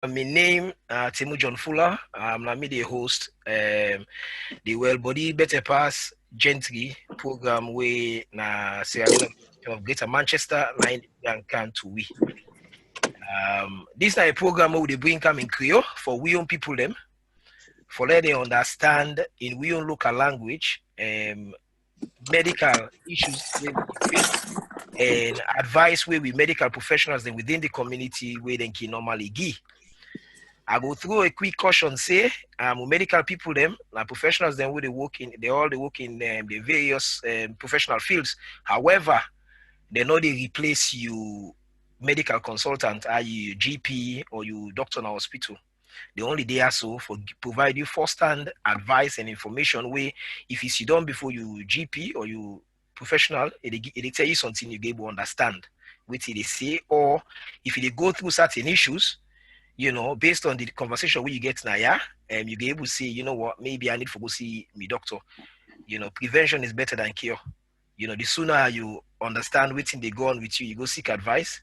My name Timu John Fuller. I'm the host the Wẹll Bɔdi Bεttεh Gentri program where na Sierra Leonean of Greater Manchester line can to we. This is a program where they bring come in Creole for we own people them for let them understand in we own local language medical issues where we face and advice where we medical professionals then within the community where they can normally give. I go through a quick caution. Say, medical people them, professionals them where they work in, they work in the various professional fields. However, they know they replace you medical consultant, i.e. GP or you doctor in a hospital. They only there so for provide you first-hand advice and information where if you sit down before you GP or you professional, it tell you something you get to understand what they say, or if you go through certain issues. Based on the conversation where you get now, you be able to say, you know what, maybe I need to go see my doctor. Prevention is better than cure. The sooner you understand what they go on with you, you go seek advice,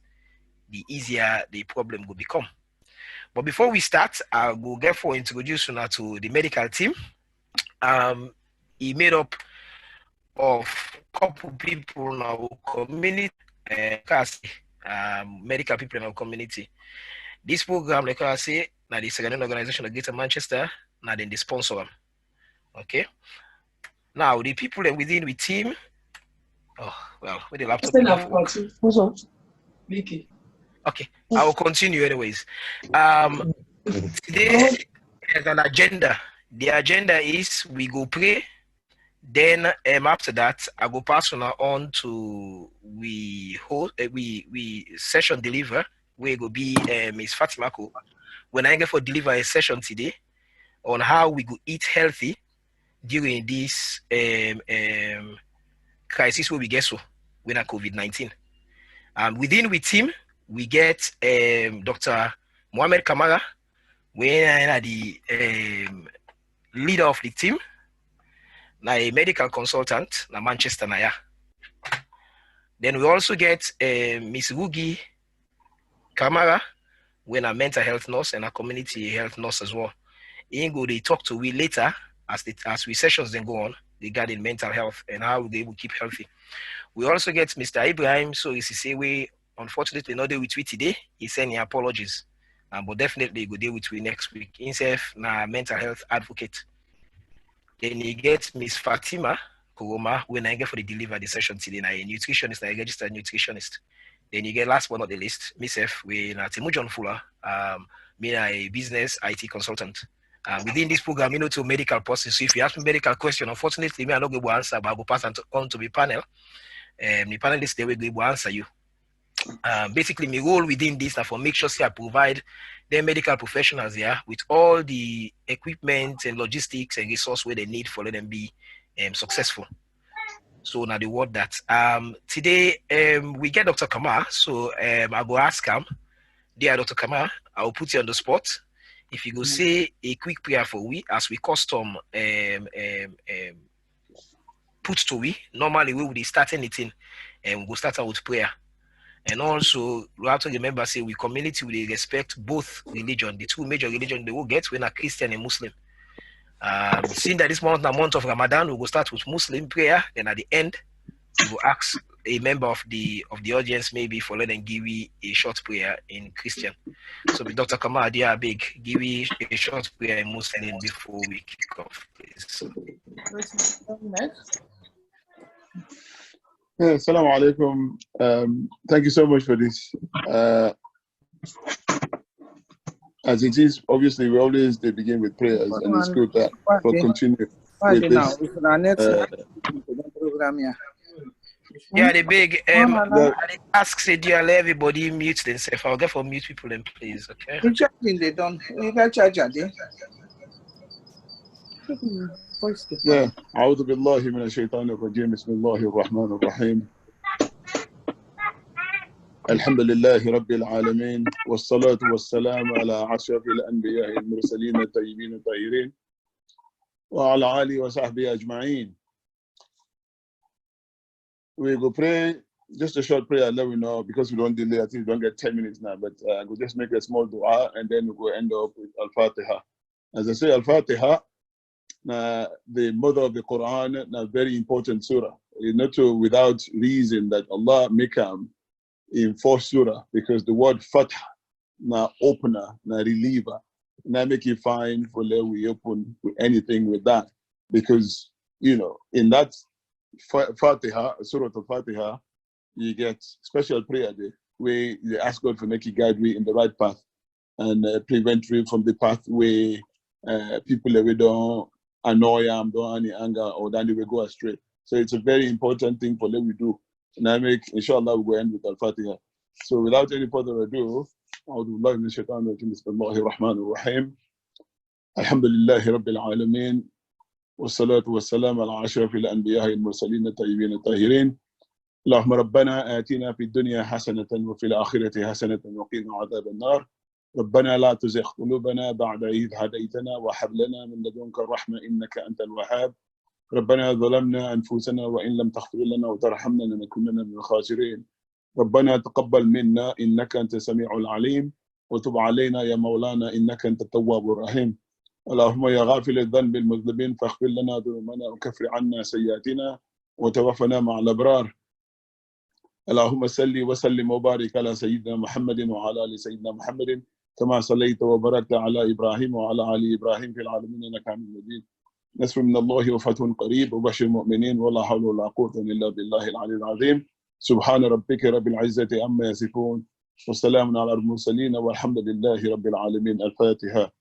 the easier the problem will become. But before we start, I will get for introduce you now to the medical team. He made up of a couple people in our community, medical people in our community. This program, like I say, now the Sierra Leonean organization of Greater Manchester, now then they sponsor them. Okay. Now the people that within the team. Oh well, with the laptop. Okay, I will continue anyways. Today there's an agenda. The agenda is we go pray. Then after that, I go pass on to we session deliver. Where go be Miss Fatima Ko. When I get for deliver a session today on how we go eat healthy during this crisis where we get so when COVID-19. Within we team we get Dr. Mohamed Kamara, when the leader of the team, now a medical consultant, na Manchester Naya. Then we also get Miss Rugi Kamara, when a mental health nurse and a community health nurse as well. They talk to we later as we sessions then go on regarding mental health and how we able to keep healthy. We also get Mr. Ibrahim, so he say we unfortunately not there with we today. He's sending apologies, but definitely go deal with we next week. Himself na mental health advocate. Then you get Miss Fatima Kuroma, when I get for the deliver the session today, na a nutritionist, na a registered nutritionist. Then you get last but not the least, myself, we na Timu John Fuller, me a business IT consultant. Within this program, to medical person. So if you ask me medical question, unfortunately, me I not able to answer, but I will pass on to the panel. The panelists they will be able to answer you. Basically, my role within this for make sure I provide the medical professionals here with all the equipment and logistics and resource where they need for them be successful. So now the word that today we get Dr. Kamar, so I go ask him, dear Dr. Kamar, I will put you on the spot. If you go say a quick prayer for we as we custom put to we, normally we will be starting it in and we'll start out with prayer. And also we have to remember say we community will respect both religion, the two major religions they will get when a Christian and Muslim. Seeing that this month a month of Ramadan, we will start with Muslim prayer, then at the end we will ask a member of the audience maybe for letting give me a short prayer in Christian. So with Dr. Kamar, dear big, give me a short prayer in Muslim before we kick off, please. Assalamu alaikum. Thank you so much for this. As it is, obviously, we always begin with prayers, and it's good that we'll continue with this. Yeah, the big I ask say dear let everybody mute themselves. I'll get for mute people then please, okay? They don't we got charge Yeah. أعوذ بالله من الشيطان الرجيم بسم الله الرحمن الرحيم الحمد لله رب العالمين والصلاة والسلام على أشرف الأنبياء المرسلين الطيبين الطاهرين وعلى آله وصحبه أجمعين. We go pray just a short prayer, let me know, because we don't delay. I think we don't get 10 minutes now, but we'll just make a small dua and then we'll end up with Al-Fatiha. As I say, Al-Fatiha, the mother of the Quran, a very important surah. Not without reason that Allah make them in 4th surah, because the word Fath, na opener, na reliever, na make you find for we open anything with that. Because, you know, in that Fatiha, Surah Al-Fatiha, you get special prayer there, where you ask God for make you guide me in the right path and prevent me from the path where people that we don't annoy them, don't any anger, or then they will go astray. So it's a very important thing for them we do. And I make, inshallah, we'll go end with Al-Fatiha. So without any further ado, أعوذ بالله من الشيطان الرجيم بسم الله الرحمن الرحيم الحمد لله رب العالمين والصلاة والسلام على أشرف الأنبياء المرسلين الطيبين الطاهرين اللهم ربنا آتنا في الدنيا حسنة وفي الآخرة حسنة وقنا عذاب النار ربنا لا تزغ قلوبنا بعد إذ هديتنا وهب لنا من لدنك الرحمة إنك أنت الوهاب ربنا ظلمنا أنفسنا وإن لم تغفر لنا وترحمنا لنكونن من الخاسرين ربنا تقبل منا إنك أنت السميع العليم وتب علينا يا مولانا إنك أنت التواب الرحيم اللهم يا غافل الذنب المذنبين فاغفر لنا ذنوبنا وكفر عنا سيئاتنا وتوفنا مع الأبرار اللهم صل وسلم وبارك على سيدنا محمد وعلى آل سيدنا محمد كما صليت وباركت على إبراهيم وعلى آل إبراهيم في العالمين إنك حميد مجيد نصر من الله وفتح قريب وبشر المؤمنين ولا حول ولا قوة إلا بالله العلي العظيم سبحان ربك رب العزة عما يصفون والسلام على المرسلين والحمد لله رب العالمين الفاتحة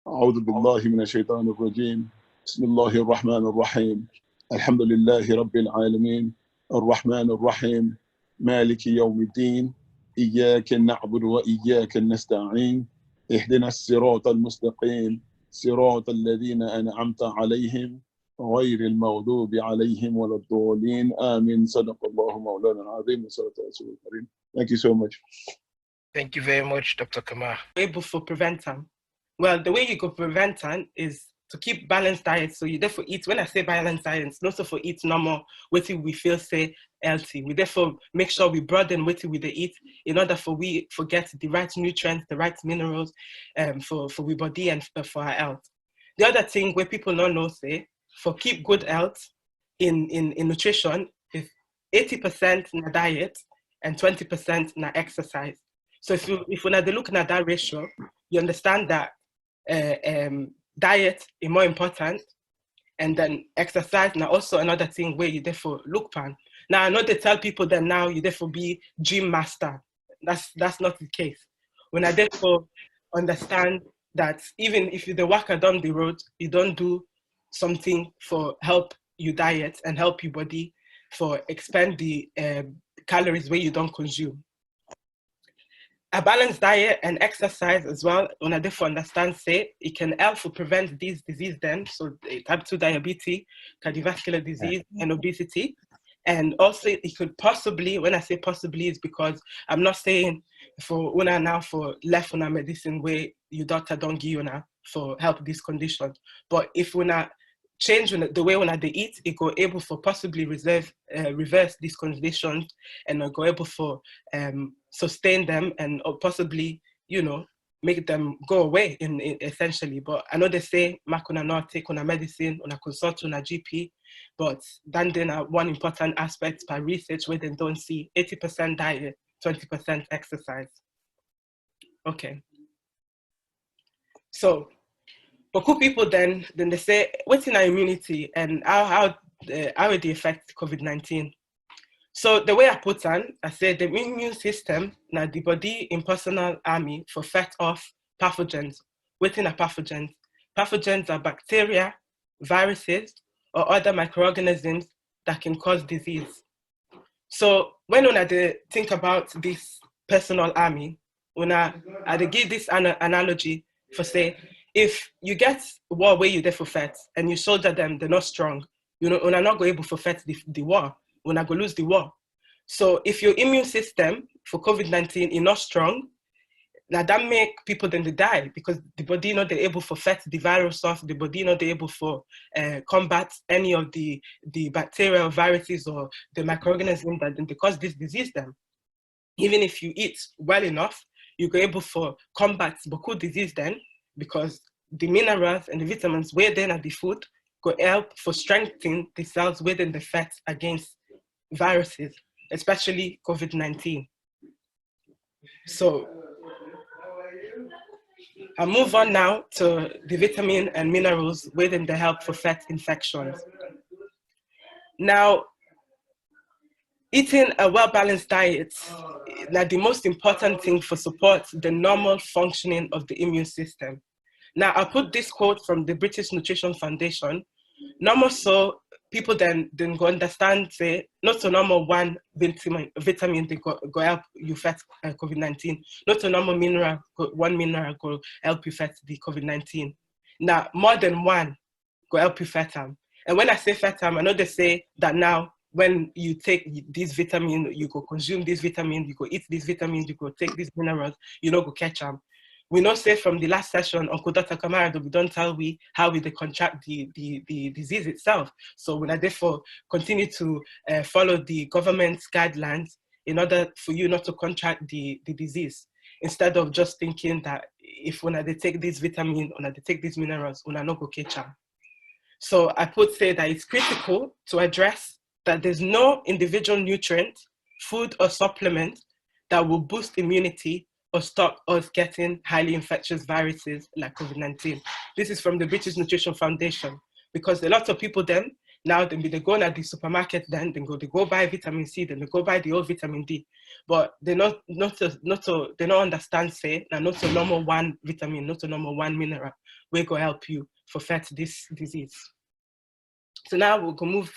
أعوذ بالله من الشيطان الرجيم بسم الله الرحمن الرحيم الحمد لله رب العالمين الرحمن الرحيم مالك يوم الدين إياك نعبد وإياك نستعين اهدنا الصراط المستقيم صراط الذين أنعمت عليهم غير المغضوب عليهم ولا الضالين آمين صدق الله مولانا العظيم وصلى الله عليه وسلم. Thank you so much. Thank you very much, Dr. Kamar. Able for prevention. Well, the way you go prevention is to keep balanced diet. So you therefore eat, when I say balanced diet, it's not so for eat normal, what we feel say healthy. We therefore make sure we broaden what we eat in order for we forget the right nutrients, the right minerals for we body and for our health. The other thing where people don't know say, for keep good health in nutrition is 80% in diet and 20% in exercise. So if when they look at that ratio, you understand that diet is more important, and then exercise now also another thing where you therefore look pan. Now I know they tell people that now you therefore be gym master. That's not the case. When I therefore understand that even if you the walker down the road, you don't do something for help you diet and help your body for expand the calories where you don't consume. A balanced diet and exercise as well, when I therefore understand, say, it can help to prevent these diseases then, so type 2 diabetes, cardiovascular disease, and obesity. And also it could possibly, when I say possibly, is because I'm not saying for una now for left una medicine where your doctor don't give you now for help these conditions. But if una change the way when they eat, it go able for possibly reverse these conditions and go able for sustain them and possibly, you know, make them go away in essentially. But I know they say makuna not take on a medicine, on a consult on a GP, but then one important aspect by research where they don't see 80% diet, 20% exercise. Okay. So Boku people then they say what's in our immunity and how it affect COVID-19. So the way I put on, I said the immune system now the body impersonal army for fight off pathogens. Within a pathogens. Pathogens are bacteria, viruses, or other microorganisms that can cause disease. So when I think about this personal army, when I give this analogy for say, if you get war where you there for fight and you soldier them, they're not strong, you know, when I'm not going able to fight the war, when I go lose the war. So if your immune system for COVID-19 is not strong, Now that make people then they die because the body not able for fight the virus off, the body not able for combat any of the bacteria or viruses or the microorganisms that then they cause this disease then. Even if you eat well enough, you go able for combat Boku disease then, because the minerals and the vitamins where then at the food go help for strengthening the cells within the fight against viruses, especially COVID-19. So I move on now to the vitamin and minerals within the help for fight infections. Now, eating a well-balanced diet is the most important thing for support the normal functioning of the immune system. Now, I'll put this quote from the British Nutrition Foundation. Normal so people then go understand, say, not to normal one vitamin they go help you fight COVID-19, not to normal mineral, one mineral go help you fight the COVID-19. Now, more than one go help you fight them. And when I say fight them, I know they say that now, when you take this vitamin, you go consume this vitamin, you go eat this vitamin, you go take these minerals, you know go catch them. We know say from the last session, Uncle Dr. Kamara, we don't tell we how we contract the disease itself. So we therefore continue to follow the government's guidelines in order for you not to contract the disease, instead of just thinking that if when they take this vitamin, when they take these minerals, when not go catch them. So I would say that it's critical to address that there's no individual nutrient, food or supplement that will boost immunity or stop us getting highly infectious viruses like COVID-19. This is from the British Nutrition Foundation, because a lot of people then, now they go at the supermarket then, they go buy vitamin C, then they go buy the old vitamin D, but they don't understand, say, not a normal one vitamin, not a normal one mineral, will go help you for fight this disease. So now we'll go move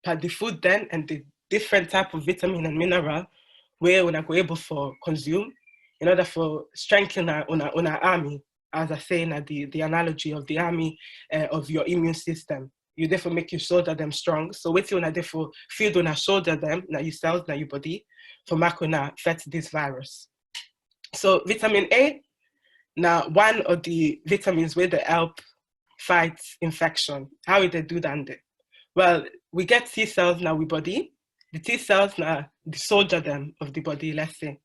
at the food then and the different type of vitamin and mineral where we're go able for consume in order for strengthen our army, as I say in the analogy of the army of your immune system. You therefore make your shoulder them strong. So with you, therefore feel on shoulder them, now your cells, now your body, for makuna fight this virus. So vitamin A, now one of the vitamins where they help fight infection. How will they do that? Well, we get T cells now with body. The T cells now the soldier them of the body, let's say,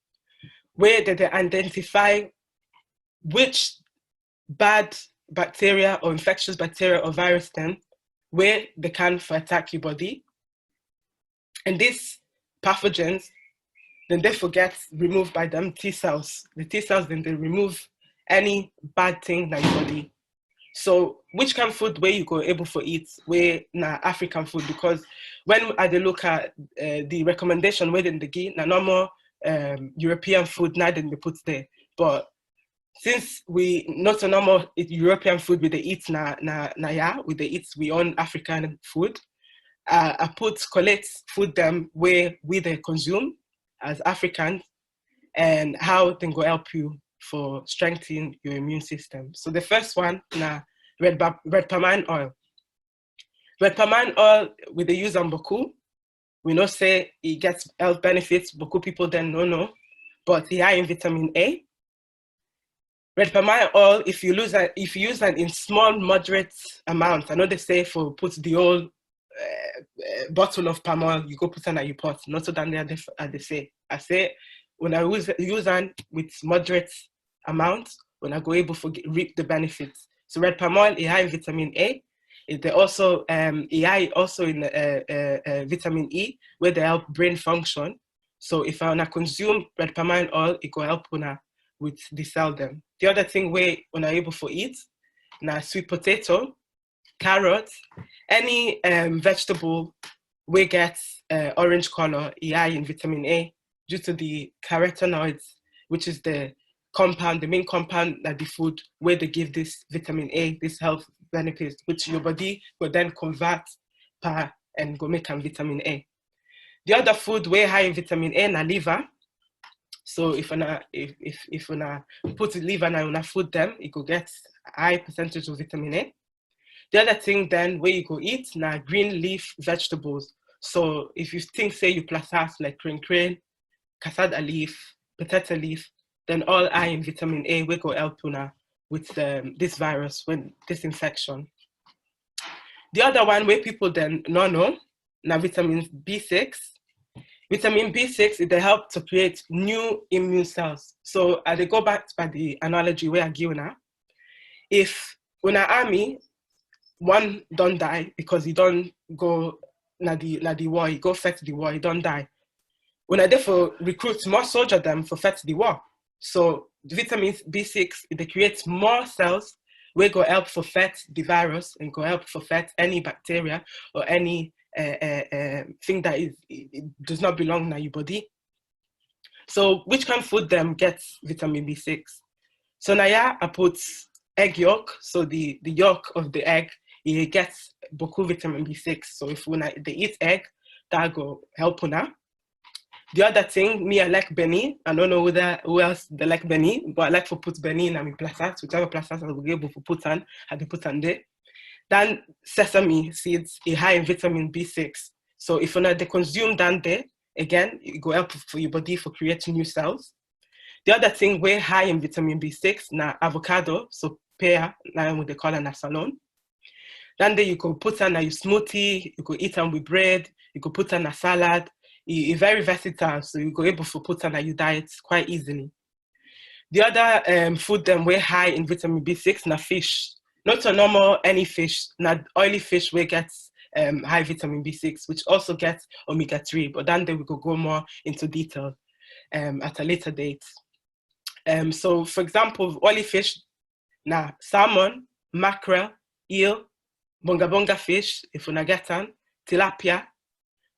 where they identify which bad bacteria or infectious bacteria or virus then where they can for attack your body. And these pathogens then therefore get removed by them T cells. The T cells then they remove any bad thing in your body. So which kind of food where you go able for eat where na African food? Because when I look at the recommendation where they give na normal European food now then they put there. But since we not a normal European food we they eat we they eat we own African food. I collect food them where we they consume as Africans and how they go help you for strengthening your immune system. So the first one, red palm oil. Red palm oil, with the use on Boku, we know say it gets health benefits. Boku people then know, but it high in vitamin A. Red palm oil, if you use that in small, moderate amounts, I know they say for put the whole bottle of palm oil, you go put it in your pot. Not so than they say. I say when I use that with moderate amount, when I go able to reap the benefits. So red palm oil, it high in vitamin A. It also it high also in vitamin E, where they help brain function. So if I wanna consume red palm oil, it will help with the cell them. The other thing where when I able to eat, now sweet potato, carrots, any vegetable we get orange color, it high in vitamin A due to the carotenoids, which is the main compound that the food where they give this vitamin A, this health benefits, which your body will then convert and go make vitamin A. The other food where high in vitamin A na liver. So if you put liver on a food them, it could get high percentage of vitamin A. The other thing then where you go eat na green leaf vegetables. So if you think say you plus like crane, cassava leaf, potato leaf, then all high in vitamin A we go help una with this virus, when this infection. The other one where people then no know, now vitamin B6. Vitamin B6, it they help to create new immune cells. So they go back by the analogy where I give now. If when an army, one don't die because he don't go na the war, he go fight the war, he don't die. When I therefore recruit more soldiers them for fight the war. So the vitamin B6, they create more cells where go help for fight the virus and go help for fight any bacteria or any thing that it does not belong in your body. So which kind of food them gets vitamin B6? So now yeah, I put egg yolk. So the yolk of the egg, it gets Boku vitamin B6. So if they eat egg, that go help una. The other thing, me I like Beni. I don't know who else they like Beni, but I like to put Beni in my placas, whichever placas I will be able to put on, I can put on there. Then sesame seeds are high in vitamin B6. So if they consume down there, again, it go help for your body for creating new cells. The other thing, we're high in vitamin B6, na avocado, so pear, now what they call it a salon. Then there you could put on a smoothie, you could eat them with bread, you could put on a salad. It's very versatile, so you go able to put on your diet quite easily. The other food then we're high in vitamin B6, na fish. Not a normal any fish, not oily fish where gets high vitamin B6, which also gets omega-3, but then we could go more into detail at a later date. So for example, oily fish, now salmon, mackerel, eel, bonga fish, if we get on, tilapia,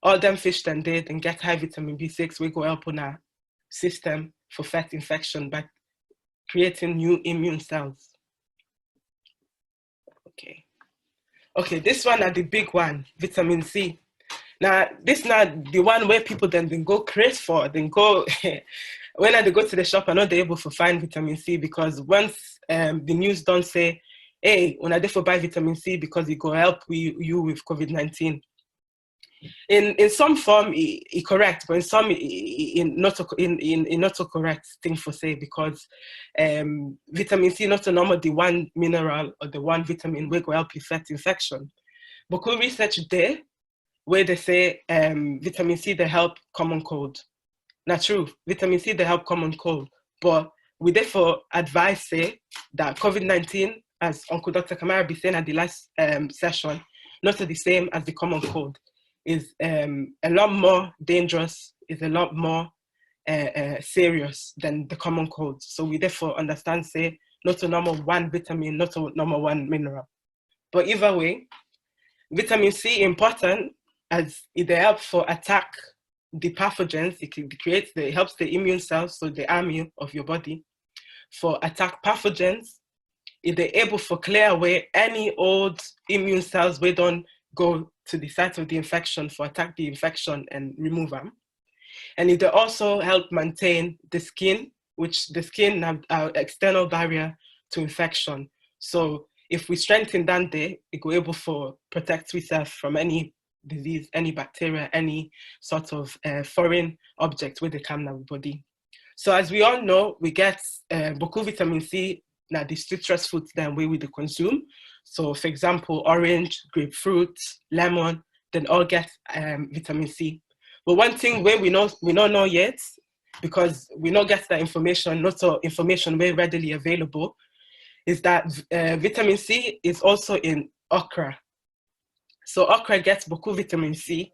all them fish then they then get high vitamin B6, we go help on our system for fat infection by creating new immune cells. Okay, this one are the big one, vitamin C. Now, this not the one where people then go crazy for, then go, when they go to the shop, are not able to find vitamin C, because once the news don't say, hey, when I therefore buy vitamin C because it go help you with COVID-19. In some form, it correct, but in some, not so correct thing for say, because vitamin C not a normal the one mineral or the one vitamin where will help you fight infection. But cool research there where they say vitamin C they help common cold. Not true, vitamin C they help common cold, but we therefore advise say that COVID-19, as Uncle Dr. Kamara be saying at the last session, not the same as the common cold. Is a lot more dangerous, is a lot more serious than the common cold. So we therefore understand, say, not a normal one vitamin, not a normal one mineral. But either way, vitamin C important as it helps for attack the pathogens. It helps the immune cells, so the army of your body, for attack pathogens. It is able for clear away any old immune cells we don't go to the site of the infection for attack the infection and remove them. And it also help maintain the skin, which the skin have our external barrier to infection. So if we strengthen that there, it will able for protect ourselves from any disease, any bacteria, any sort of foreign object where they come in our body. So as we all know, we get Boku vitamin C, now the citrus fruits then we consume. So for example, orange, grapefruit, lemon, then all get vitamin C. But one thing where we don't know yet, because we don't get that information, not so information very readily available, is that vitamin C is also in okra. So okra gets Boku vitamin C.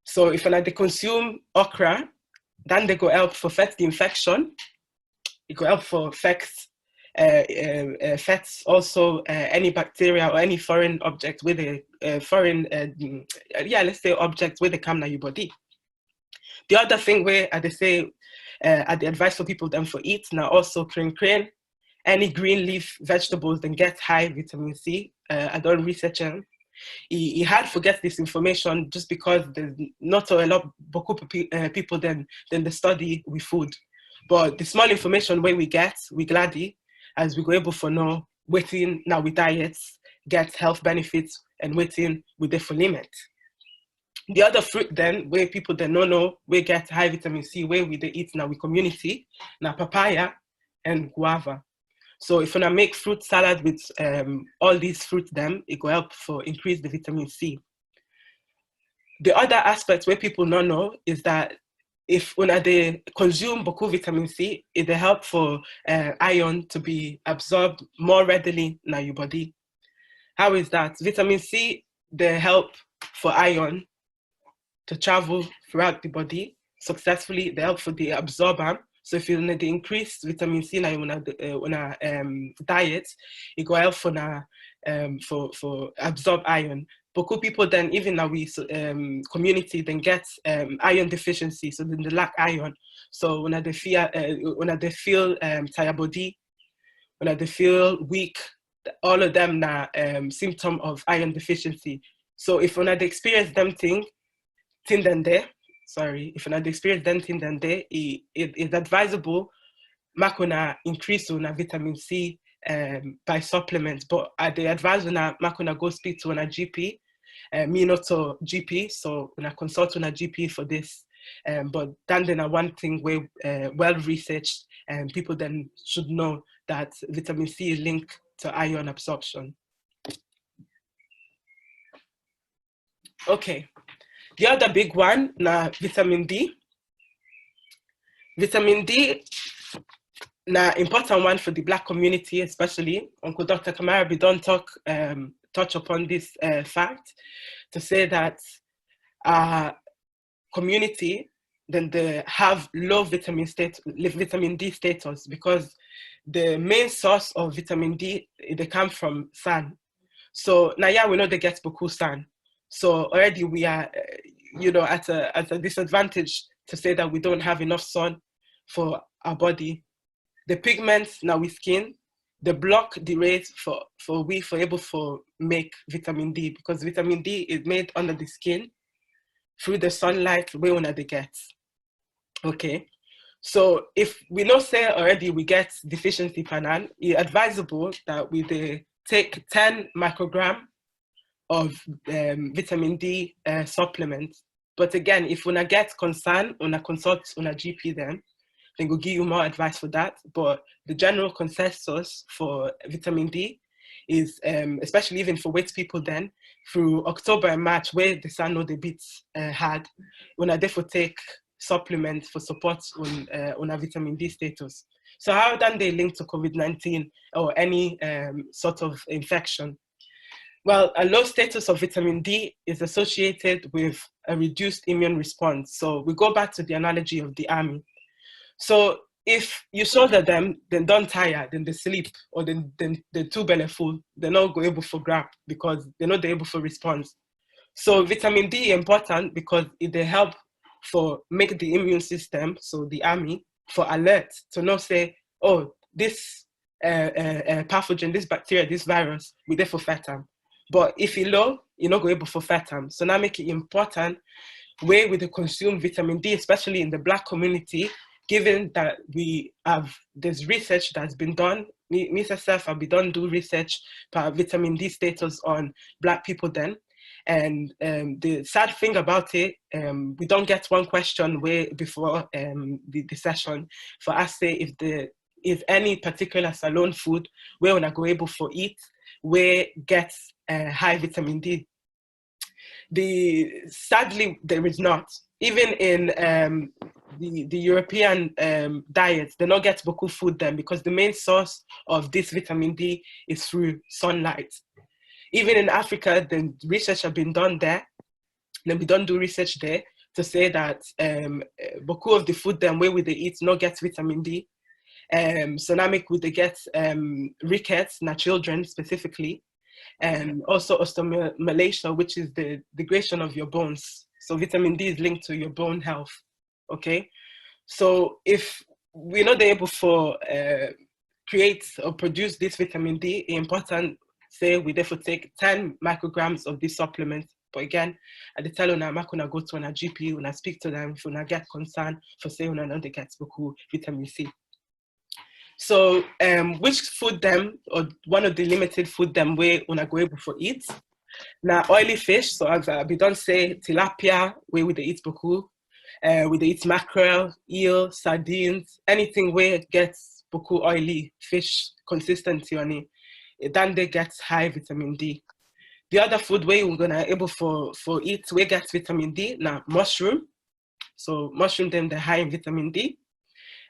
So if they consume okra, then they go help for fight the infection. It go help for affects also any bacteria or any foreign object with a foreign, let's say objects where they come in your body. The other thing where they say, the advice for people then for eat now also crane, any green leaf vegetables then get high vitamin C. I don't research them. He had forget this information just because there's not a lot of people then the study with food. But the small information where we get, we gladly, as we go able for know, waiting now with diets, get health benefits, and waiting with the full limit. The other fruit then, where people then know, we get high vitamin C, where we they eat now with community, now papaya and guava. So if I make fruit salad with all these fruit them, it will help for increase the vitamin C. The other aspect where people don't know is that if when they consume boku vitamin C, it will help for iron to be absorbed more readily in your body. How is that? Vitamin C, they help for iron to travel throughout the body successfully. They help for the absorber. So if you need the increased vitamin C on a diet, it will help for absorb iron. Boku people then, even now we community then get iron deficiency, so then they lack iron. So when they feel tired body, when they feel weak, all of them are symptom of iron deficiency. So if when they experience them if when they experience them it's advisable makuna increase on a vitamin C by supplements, but they advise when makuna go speak to a GP, me not a GP, so when I consult on a GP for this. But then one thing where well researched and people then should know that vitamin C is linked to iron absorption. Okay, the other big one na vitamin D. Vitamin D na important one for the Black community, especially. Uncle Dr. Kamara, we don't touch upon this fact to say that community then they have low vitamin D status, because the main source of vitamin D they come from sun. So now we know they get boku sun. So already we are at a disadvantage to say that we don't have enough sun for our body. The pigments now with skin, they block the rate for able to make vitamin D, because vitamin D is made under the skin through the sunlight way when they get. Okay, so if we know say already we get deficiency panan, it's advisable that we take 10 microgram of vitamin D supplements. But again, if we get concern, we consult on a GP then we'll give you more advice for that. But the general consensus for vitamin D is, especially even for weight people then, through October and March, where the sun know the bits hard, when I therefore take supplements for support on a vitamin D status. So how then they link to COVID-19 or any sort of infection? Well, a low status of vitamin D is associated with a reduced immune response. So we go back to the analogy of the army. So if you shoulder them, then don't tire, then they sleep, or then they're too belly full, they're not able for grab because they're not able for response. So vitamin D is important because they help for make the immune system, so the army, for alert to not say, oh, this pathogen, this bacteria, this virus, we there for fight them. But if you're low, you're not able for fight them. So now make it important where we consume vitamin D, especially in the Black community, given that we have this research that's been done. Me myself, have been done do research for vitamin D status on Black people then. And the sad thing about it, we don't get one question way before the session for us say if any particular salon food where we go able for eat where gets high vitamin D. Sadly there is not. Even in the European diets, they don't get boku food then, because the main source of this vitamin D is through sunlight. Even in Africa, the research have been done there. Then we don't do research there to say that boku of the food then where we they eat not get vitamin D. So now make we they get rickets, na children specifically, and also osteomalacia, which is the degradation of your bones. So vitamin D is linked to your bone health. Okay, so if we're not able for create or produce this vitamin D, it's important say we therefore take 10 micrograms of this supplement. But again, at the time I'm not gonna go to a GP when I speak to them, if I get concern for saying when I know they get boku vitamin C. So which food them, or one of the limited food them way when I go able for eat, Now, oily fish, so as we don't say tilapia, where we dey eat boku, we dey eat mackerel, eel, sardines, anything where it gets boku oily fish consistency on it, then they get high vitamin D. The other food where we're gonna able for eat where gets vitamin D, now mushroom. So mushroom them they're high in vitamin D.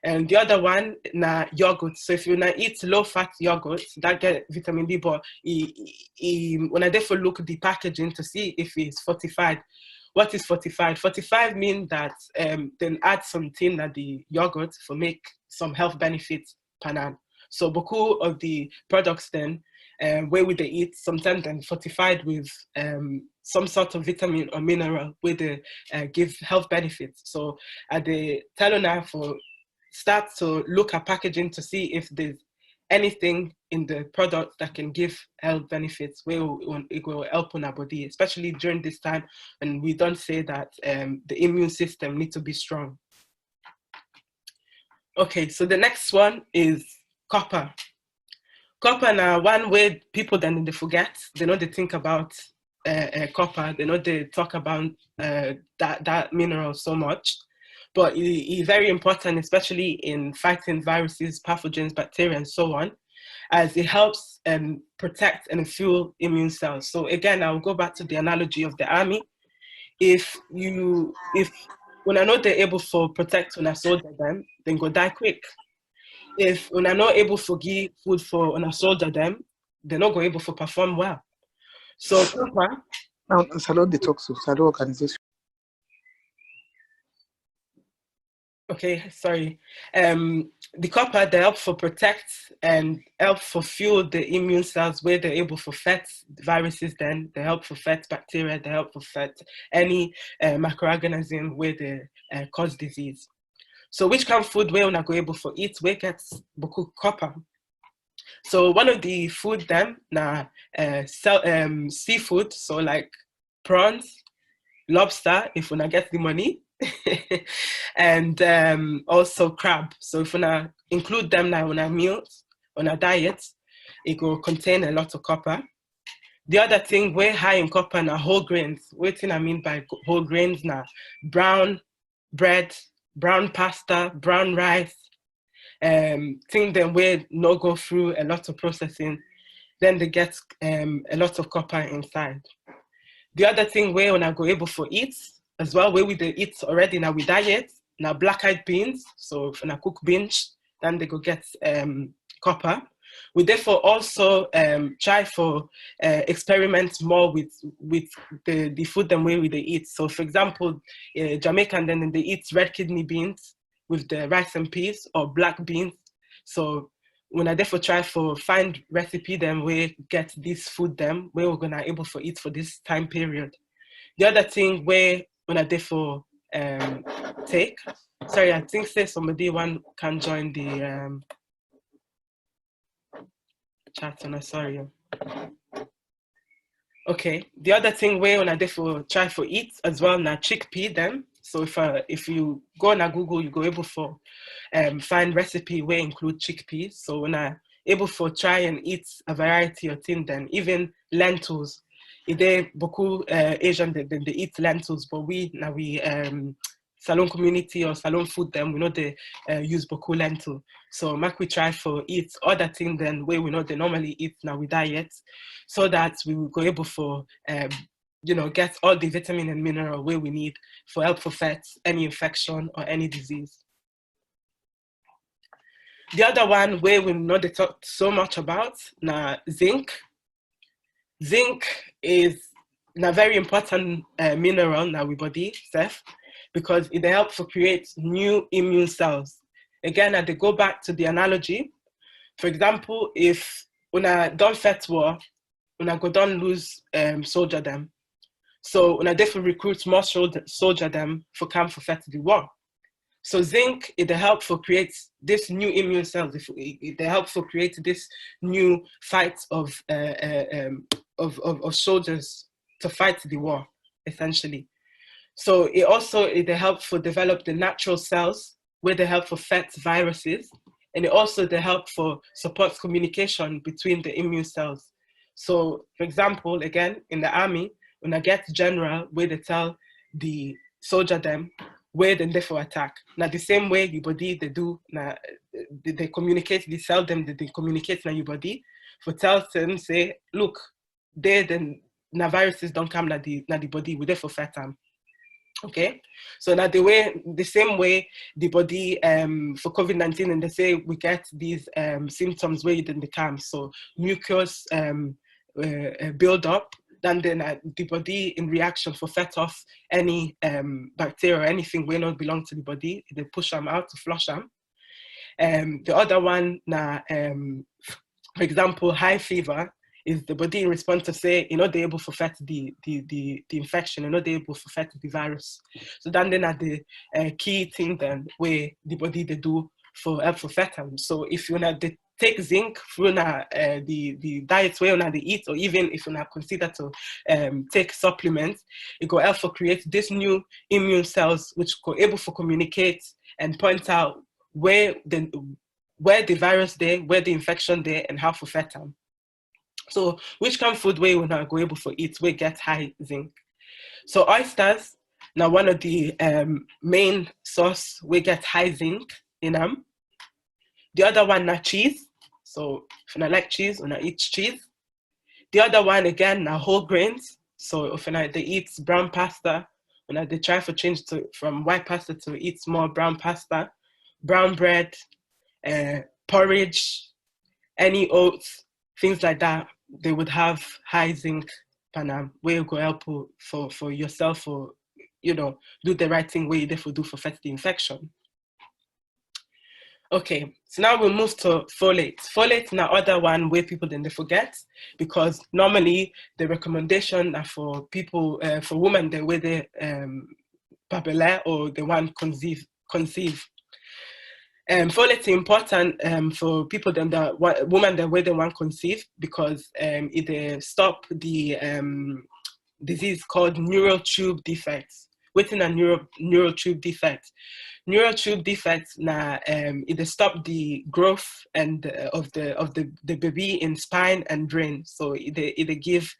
And the other one, na yogurt. So if you na eat low-fat yogurt, that get vitamin D. But when I therefore look at the packaging to see if it's fortified, what is fortified? Fortified means that then add something at the yogurt for make some health benefits panan. So boku of the products then where we they eat sometimes then fortified with some sort of vitamin or mineral where they give health benefits. So at the tell for start to look at packaging to see if there's anything in the product that can give health benefits where it will help on our body, especially during this time. And we don't say that the immune system needs to be strong. Okay, so the next one is copper. Copper now, one way people then they forget, they know they think about copper, they know they talk about that mineral so much. But it's very important, especially in fighting viruses, pathogens, bacteria, and so on, as it helps protect and fuel immune cells. So again, I'll go back to the analogy of the army. If when I know they're able to protect when I soldier them, then go die quick. If when I not able to give food for when I soldier them, they're not going able to perform well. So copper. Now, Salon Detox, Salon Organization. Okay, sorry. The copper, they help for protect and help for fuel the immune cells where they're able to fight viruses then, they help for fight bacteria, they help for fight any microorganism where they cause disease. So which kind of food where we're not able to eat, where gets boku copper? So one of the food them, na seafood, so like prawns, lobster, if we not get the money, and also crab. So if we include them now on our meals, on our diet, it will contain a lot of copper. The other thing, we're high in copper now whole grains. What I mean by whole grains now? Brown bread, brown pasta, brown rice, thing then we no go through a lot of processing, then they get a lot of copper inside. The other thing where when I go able for eat as well, where we they eat already now we diet, now black-eyed beans, so when I cook beans, then they go get copper. We therefore also try for experiment more with the food and way we they eat. So for example, Jamaican then they eat red kidney beans with the rice and peas or black beans. So when I therefore try for find recipe then we get this food them where we're gonna able for eat for this time period. The other thing where when I therefore take, sorry, I think say somebody one can join the chat and I'm sorry. Okay, the other thing where when I therefore try for eat as well na chickpea them. So if you go on Google, you go able for find recipe where include chickpeas. So when I able for try and eat a variety of things, then even lentils. They boku Asian they eat lentils, but we salon community or salon food them we know they use boku lentil. So make we try for eat other things than where we know they normally eat now we diet, so that we will go able for get all the vitamin and mineral where we need for help for fight any infection or any disease. The other one where we know they talk so much about na zinc. Zinc is a very important mineral in our body, Seth, because it helps to create new immune cells. Again, they go back to the analogy. For example, if una don't fight war, una go don't lose soldier them. So una definitely recruit more soldier them for come for fight the war. So zinc, it helps for create this new immune cells. It helps for create this new fight of soldiers to fight the war, essentially. So it helps for develop the natural cells where they help for fight viruses, and it also they help for support communication between the immune cells. So, for example, again, in the army, when I get general, where they tell the soldier them where then they for attack. Now the same way your body they do, now they communicate, they tell them that they communicate now your body, for tell them say, look, they then now viruses don't come na the body, we there for fat time. Okay, so now the same way the body for COVID-19, and they say we get these symptoms where you didn't come, so mucus build up, then the body in reaction for fight off any bacteria or anything will not belong to the body, they push them out to flush them. The other one now, for example, high fever is the body in response to say, you're not able to fight the infection, you're not able to fight the virus. So then are the key thing then where the body they do for help for fight them. So if you not take zinc through the diet way they eat, or even if you not consider to take supplements, it go help for create this new immune cells which go able to communicate and point out where the virus there, where the infection there, and how to fight them. So which kind of food way we not go able to eat, we get high zinc. So oysters, now one of the main source we get high zinc in them. The other one na cheese. So if you not like cheese, we not eat cheese. The other one again na whole grains. So if you not they eat brown pasta, when they try to change from white pasta to eat more brown pasta, brown bread, porridge, any oats, things like that, they would have high zinc panam, where you go help for yourself, or do the right thing where you therefore do for fight the infection. Okay, so now we'll move to folate. Folate now other one where people then they forget, because normally the recommendation are for people, for women the way they babele or the one conceive. Folate is important for people then women the way they want conceive, because it stop the disease called neural tube defects. Within a neural tube defect. Neural tube defects now it stop the growth and of the baby in spine and brain. So it give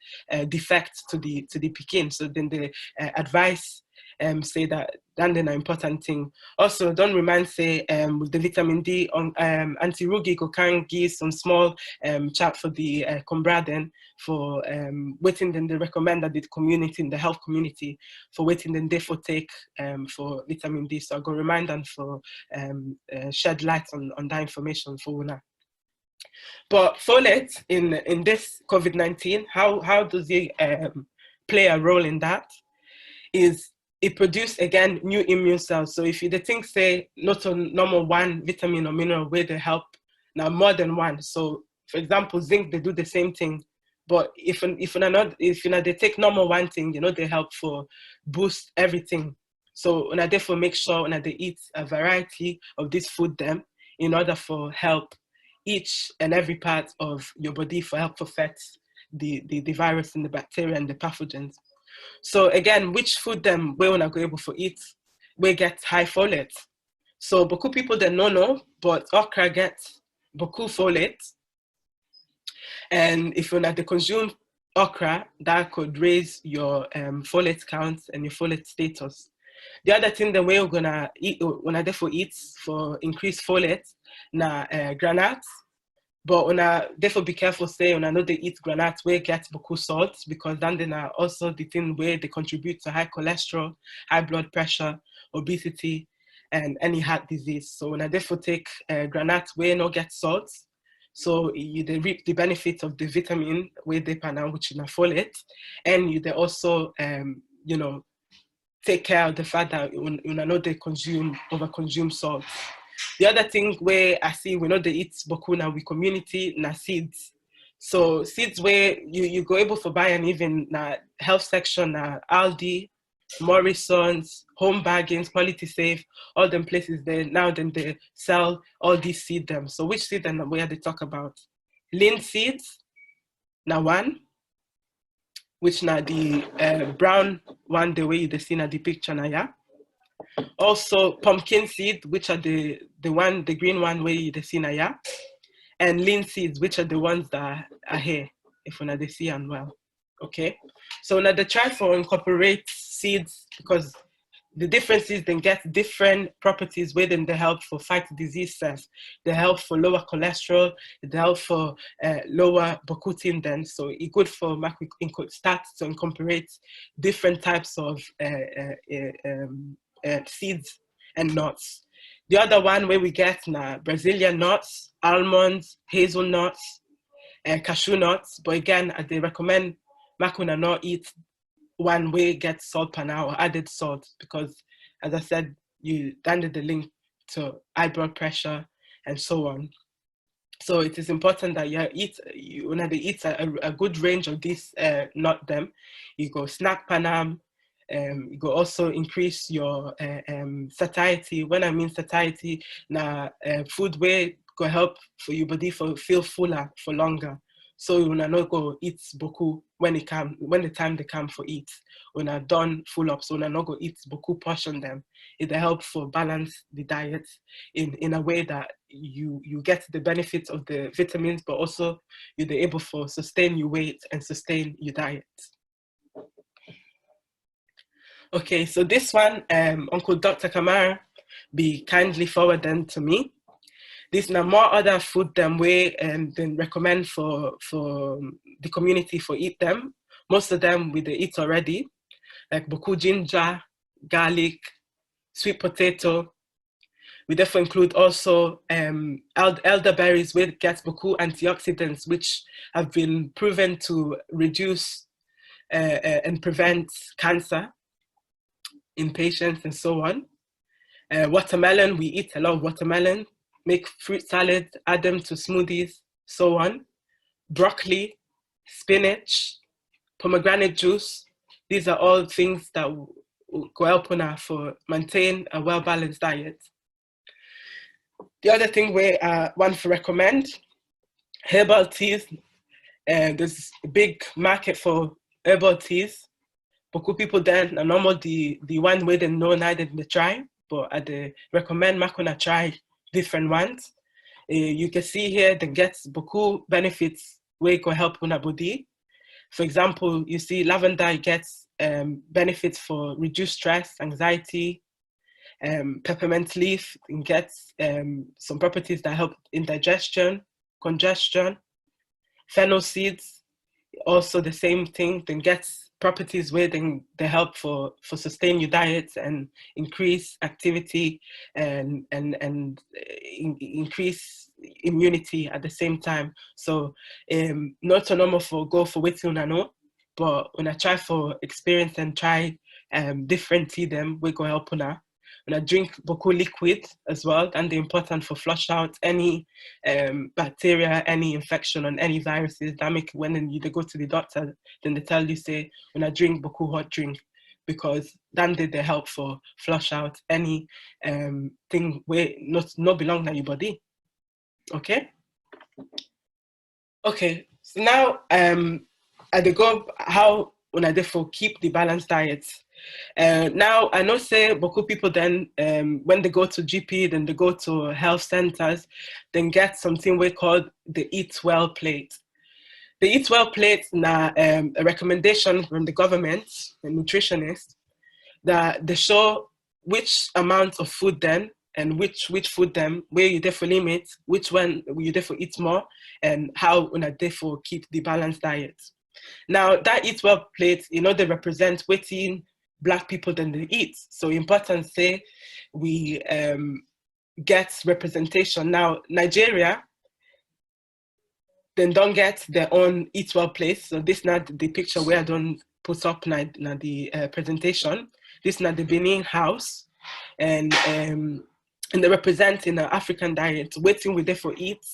defects to the pekin. So then the advice say that then an important thing. Also, don't remind say with the vitamin D on anti-rugi can give some small chat for the combraden for waiting then they recommend that the community in the health community for waiting then they for take for vitamin D. So I go remind them for shed light on that information for una. But folate in this COVID-19, how does it play a role in that? Is it produce again new immune cells. So if you the thing say not on normal one vitamin or mineral where they help, now more than one. So for example, zinc they do the same thing, but if they take normal one thing, they help for boost everything. So when I therefore make sure when they eat a variety of this food them in order for help each and every part of your body for help for fight the virus and the bacteria and the pathogens. So again, which food them we wanna go able to eat, we get high folate. So beaucoup people they don't know, but okra gets beaucoup folate. And if you're not to consume okra, that could raise your folate count and your folate status. The other thing that we're gonna eat when I therefore eat for increased folate, granates. But when I therefore be careful say when I know they eat granates where get beaucoup salt, because then they are also the thing where they contribute to high cholesterol, high blood pressure, obesity, and any heart disease. So when I therefore take granates where no get salt, so they reap the benefits of the vitamin where they pan which is folate, and they also take care of the fact that when I know they over consume salt. The other thing where I see we know they eat boku now we community na seeds. So seeds where you go able to buy, and even na health section na Aldi, Morrison's, Home Bargains, Quality Safe, all them places there now then they sell all these seed them. So which seed and where they talk about? Linseed, na one, which na the brown one the way you see na the picture na yeah. Also pumpkin seed, which are the green one where you see na yeah, and lean seeds, which are the ones that are here if una they see and well. Okay, so now they try for incorporate seeds because the difference is they get different properties where then they help for fight disease cells. They help for lower cholesterol, they help for lower bokutin then. So it's good for start to incorporate different types of seeds and nuts. The other one where we get now Brazilian nuts, almonds, hazelnuts, cashew nuts. But again, they recommend Makuna not eat one way get salt per hour, added salt, because as I said, you landed the link to high blood pressure and so on. So it is important that you eat a good range of these nut them. You go snack panam, you go also increase your satiety. When I mean satiety, na food way go help for your body for feel fuller for longer. So you will not go eat boku when the time they come for eat. When I done full up, so you will not go eat boku portion them. It help for balance the diet in a way that you get the benefits of the vitamins, but also you're able for sustain your weight and sustain your diet. Okay, so this one, Uncle Dr. Kamara be kindly forward them to me. There's now more other food them way then recommend for the community for eat them. Most of them we they eat already, like boku ginger, garlic, sweet potato. We therefore include also elderberries with get boku antioxidants, which have been proven to reduce and prevent cancer in patients and so on. Watermelon, we eat a lot of watermelon. Make fruit salad, add them to smoothies, so on. Broccoli, spinach, pomegranate juice. These are all things that will go help on for maintain a well-balanced diet. The other thing we want to recommend, herbal teas. There's a big market for herbal teas. Boku people then are normal the one way they know now they try, but I recommend Makuna try different ones. You can see here they get boku benefits where can help on a body. For example, you see lavender gets benefits for reduced stress, anxiety. Peppermint leaf gets some properties that help in digestion, congestion. Fennel seeds, also the same thing, then gets properties where they help for sustain your diet and increase activity and increase immunity at the same time. So not normal for go for waiting on know, but when I try for experience and try different tea them, we go help on when I drink boku liquid as well, and they're important for flush out any bacteria, any infection on any viruses. That make when you go to the doctor, then they tell you say when I drink boku hot drink, because then they help for flush out any thing where not belong to your body. Okay. Okay. So now I go how when I therefore keep the balanced diet. Now I know say boku people then when they go to GP, then they go to health centers, then get something we call the Eat Well plate. The Eat Well plate now a recommendation from the government, the nutritionist, that they show which amount of food then and which food them where you therefore limit, which one you therefore eat more, and how you therefore keep the balanced diet. Now that Eat Well plate, they represent waiting Black people than they eat. So important say we get representation. Now Nigeria then don't get their own Eat Well plate. So this not the picture where I don't put up na the presentation. This not the Benin house, and they represent in an African diet waiting we therefore eat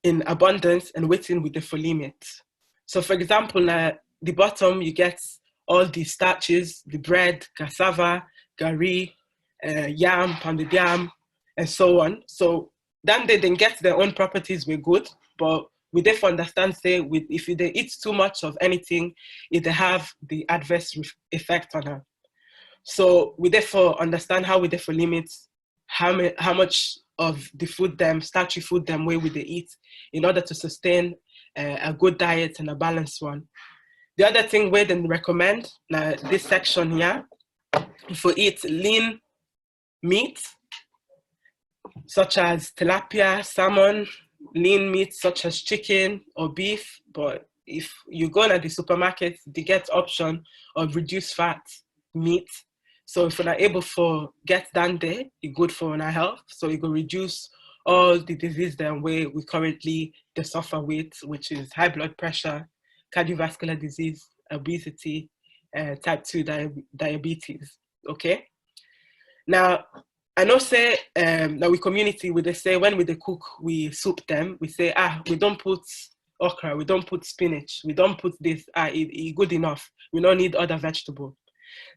in abundance and waiting we therefore limit. So for example, the bottom you get all the starches, the bread, cassava, gari, yam, pounded yam, and so on. So then they then get their own properties were good, but we therefore understand say if they eat too much of anything, it have the adverse effect on her. So we therefore understand how we therefore limit how much of the food them, starchy food them way we they eat in order to sustain a good diet and a balanced one. The other thing where they recommend, now this section here, for eat lean meat, such as tilapia, salmon, lean meat such as chicken or beef. But if you go to the supermarket, they get option of reduced fat meat. So if we're not able to get down there, it's good for our health. So it will reduce all the disease that we currently suffer with, which is high blood pressure, cardiovascular disease, obesity, type 2 diabetes. Okay. Now, I know say that we community, we they say when we they cook, we soup them, we say, we don't put okra, we don't put spinach, we don't put this, it good enough. We don't need other vegetable.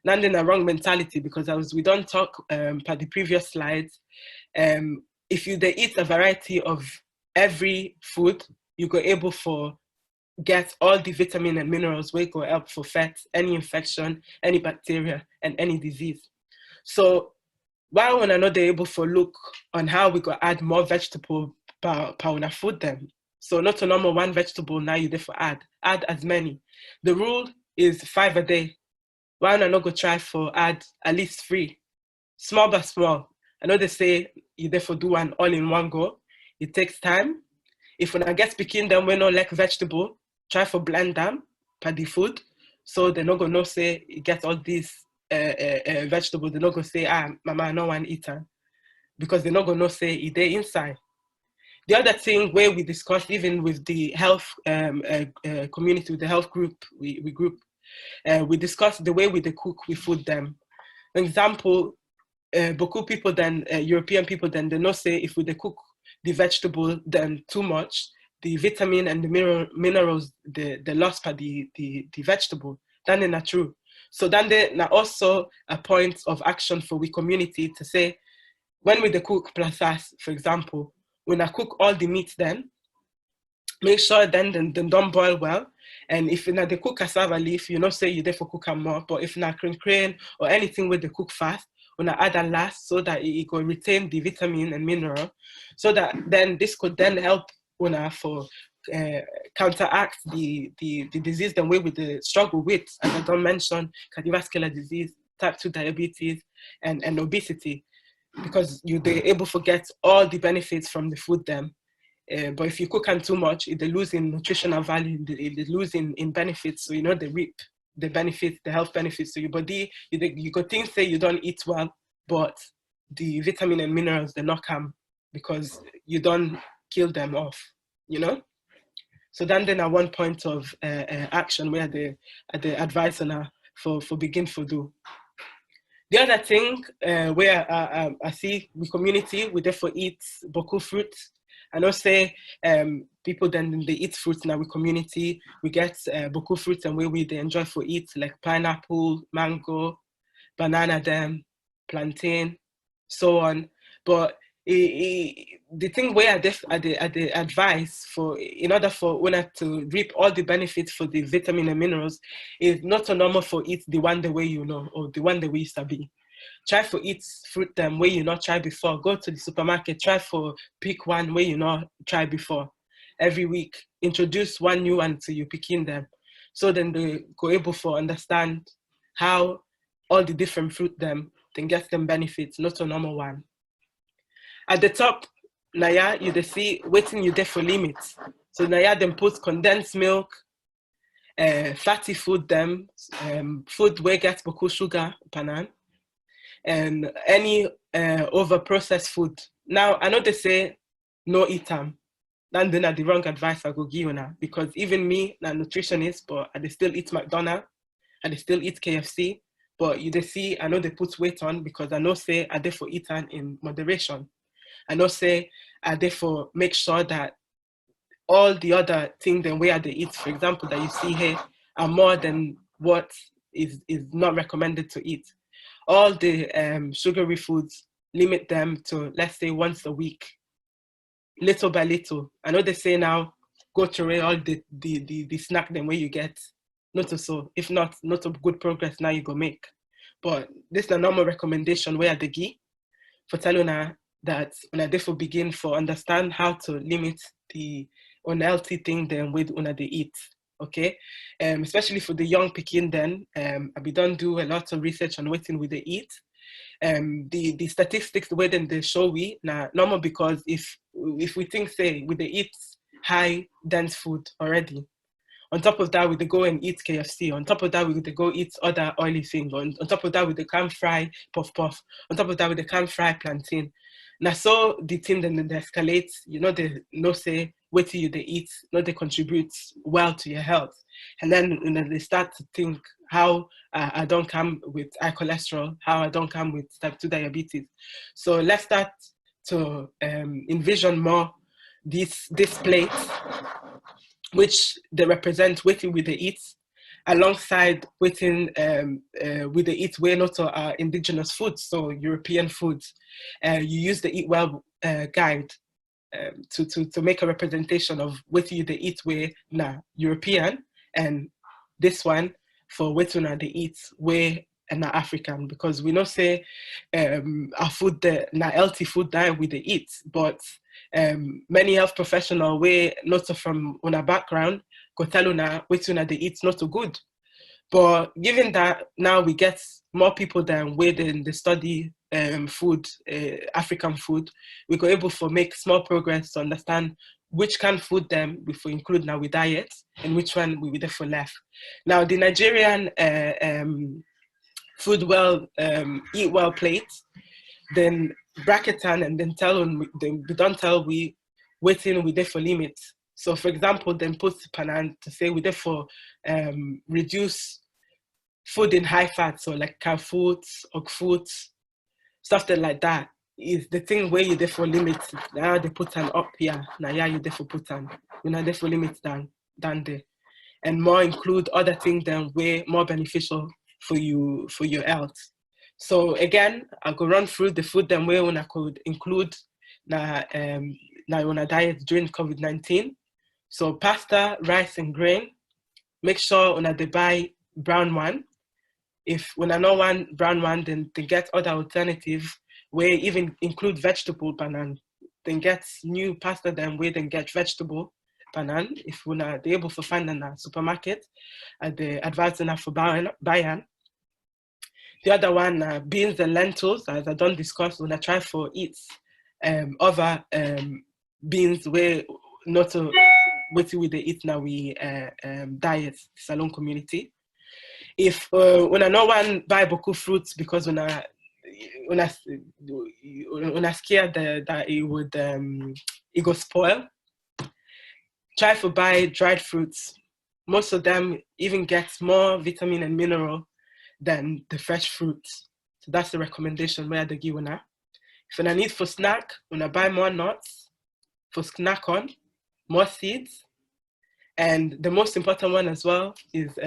Not in a wrong mentality, because as we don't talk per the previous slides, if you they eat a variety of every food, you go able for get all the vitamin and minerals where go help for fat, any infection, any bacteria, and any disease. So why when I know they're able to look on how we could add more vegetable per food them. So not a normal one vegetable now you therefore add as many. The rule is 5 a day. Why don't I not go try for add at least 3, small by small. I know they say you therefore do one all in one go. It takes time. If when I get speaking them we no like vegetable, try for blend them per the food. So they're not gonna know say you get all these vegetables. They're not gonna say, mama, I don't want to eat them. Because they're not gonna know say it they inside. The other thing where we discussed even with the health community, with the health group, we discussed the way we they cook, we food them. For example, Boku people then, European people then, they know say if we they cook the vegetable then too much, the vitamin and the minerals, the lost by the vegetable, then they're not true. So then they're also a point of action for we community to say, when we they cook plus us, for example, when I cook all the meat then, make sure then don't boil well. And if you they cook cassava leaf, you know say you therefore cook them more. But if not crane or anything where they cook fast, when I add a last so that it will retain the vitamin and mineral, so that then this could then help for counteract the disease the way we the struggle with, as I don't mention, cardiovascular disease, type 2 diabetes, and obesity, because you're able to get all the benefits from the food them. But if you cook them too much, they lose in nutritional value, they lose in benefits. So they reap the benefits, the health benefits to your body. You could think say you don't eat well, but the vitamin and minerals they not come because you don't kill them off. So then at one point of action where the advice on for begin for do. The other thing where I see we community, we therefore eat Boku Fruit. I know say people then they eat fruits in our community. We get Boku Fruit and where we they enjoy for eat like pineapple, mango, banana them, plantain, so on. But the thing where the advice for in order for one to reap all the benefits for the vitamin and minerals is not so normal for eat the one the way or the one the way used to be. Try for eat fruit them where you not try before. Go to the supermarket, try for pick one where you not try before. Every week, introduce one new one to you picking them. So then they go able for understand how all the different fruit them then get them benefits, not a normal one. At the top, Naya, you see waiting you there for limits. So Naya then put condensed milk, fatty food them, food where gets boku sugar, panan, and any over processed food. Now I know they say no eat them. Then the wrong advice I go give you now, because even me, a nutritionist, but I still eat McDonald's, I still eat KFC. But you see, I know they put weight on because I know say I therefore eat in moderation. I know say I therefore make sure that all the other things then where they eat, for example, that you see here, are more than what is not recommended to eat. All the sugary foods, limit them to, let's say, once a week, little by little. I know they say now, go to all the snack then where you get, not so, if not a good progress now you go make. But this is a normal recommendation where they give for telling her that when I therefore begin for understand how to limit the unhealthy thing then with una they eat. Okay, especially for the young pikin then, we don't do a lot of research on what we they eat. The statistics the way then they show we now normal, because if we think say we they eat high dense food already, on top of that we they go and eat KFC, on top of that we they go eat other oily things, on top of that we they can fry puff puff, on top of that we they can fry plantain. Now so the thing then they escalates, you know, they no say what you they eat, no they contribute well to your health. And then you know, they start to think how I don't come with high cholesterol, how I don't come with type 2 diabetes. So let's start to envision more these plates, which they represent waiting with the eat, alongside waiting with the eat where not our indigenous foods, so European foods. You use the Eat Well guide to make a representation of what you they eat where European, and this one for what you they eat where and African, because we know say our food healthy food that we they eat, but many health professionals where not from on a background go tell una what you they eat not so good. But given that now we get more people than within the study food, African food, we go able to make small progress to understand which kind of food them we include now with diet and which one we will therefore left. Now the Nigerian food well, eat well plate, then bracket and then tell on then we don't tell we waiting we therefore limit. So for example, then put panan to say we therefore reduce food in high fat, so like cow foods, og foods, stuff like that is the thing where you therefore limit. Now they put an up here. Now yeah, you therefore put an you know therefore limit down there, and more include other things that way more beneficial for your health. So again, I'll go run through the food that way when I could include now on a diet during COVID-19. So pasta, rice, and grain. Make sure when they buy brown one. If when I know one brown one, then they get other alternative where even include vegetable banan. Then get new pasta then where then get vegetable banan. If we're not able to find in a supermarket, the advice enough for buying. The other one, beans and lentils, as I don't discuss when I try for eat other beans where not what we they eat now we diet salon community. If when I know one buy Boku Fruit because when I scared that it would it go spoil, try to buy dried fruits. Most of them even get more vitamin and mineral than the fresh fruits. So that's the recommendation where they give una. If I need for snack, when I buy more nuts for snack on, more seeds. And the most important one as well is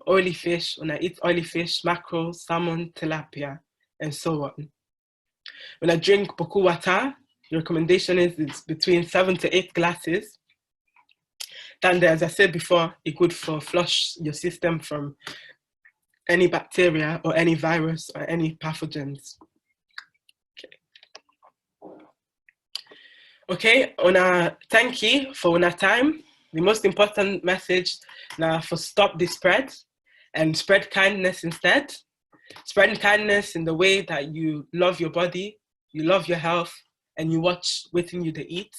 oily fish. When I eat oily fish, mackerel, salmon, tilapia, and so on. When I drink boku water, the recommendation is it's between 7 to 8 glasses. Then, as I said before, it's good for flush your system from any bacteria or any virus or any pathogens. Okay, thank you for your time. The most important message now for stop the spread and spread kindness instead. Spreading kindness in the way that you love your body, you love your health, and you watch waiting you to eat.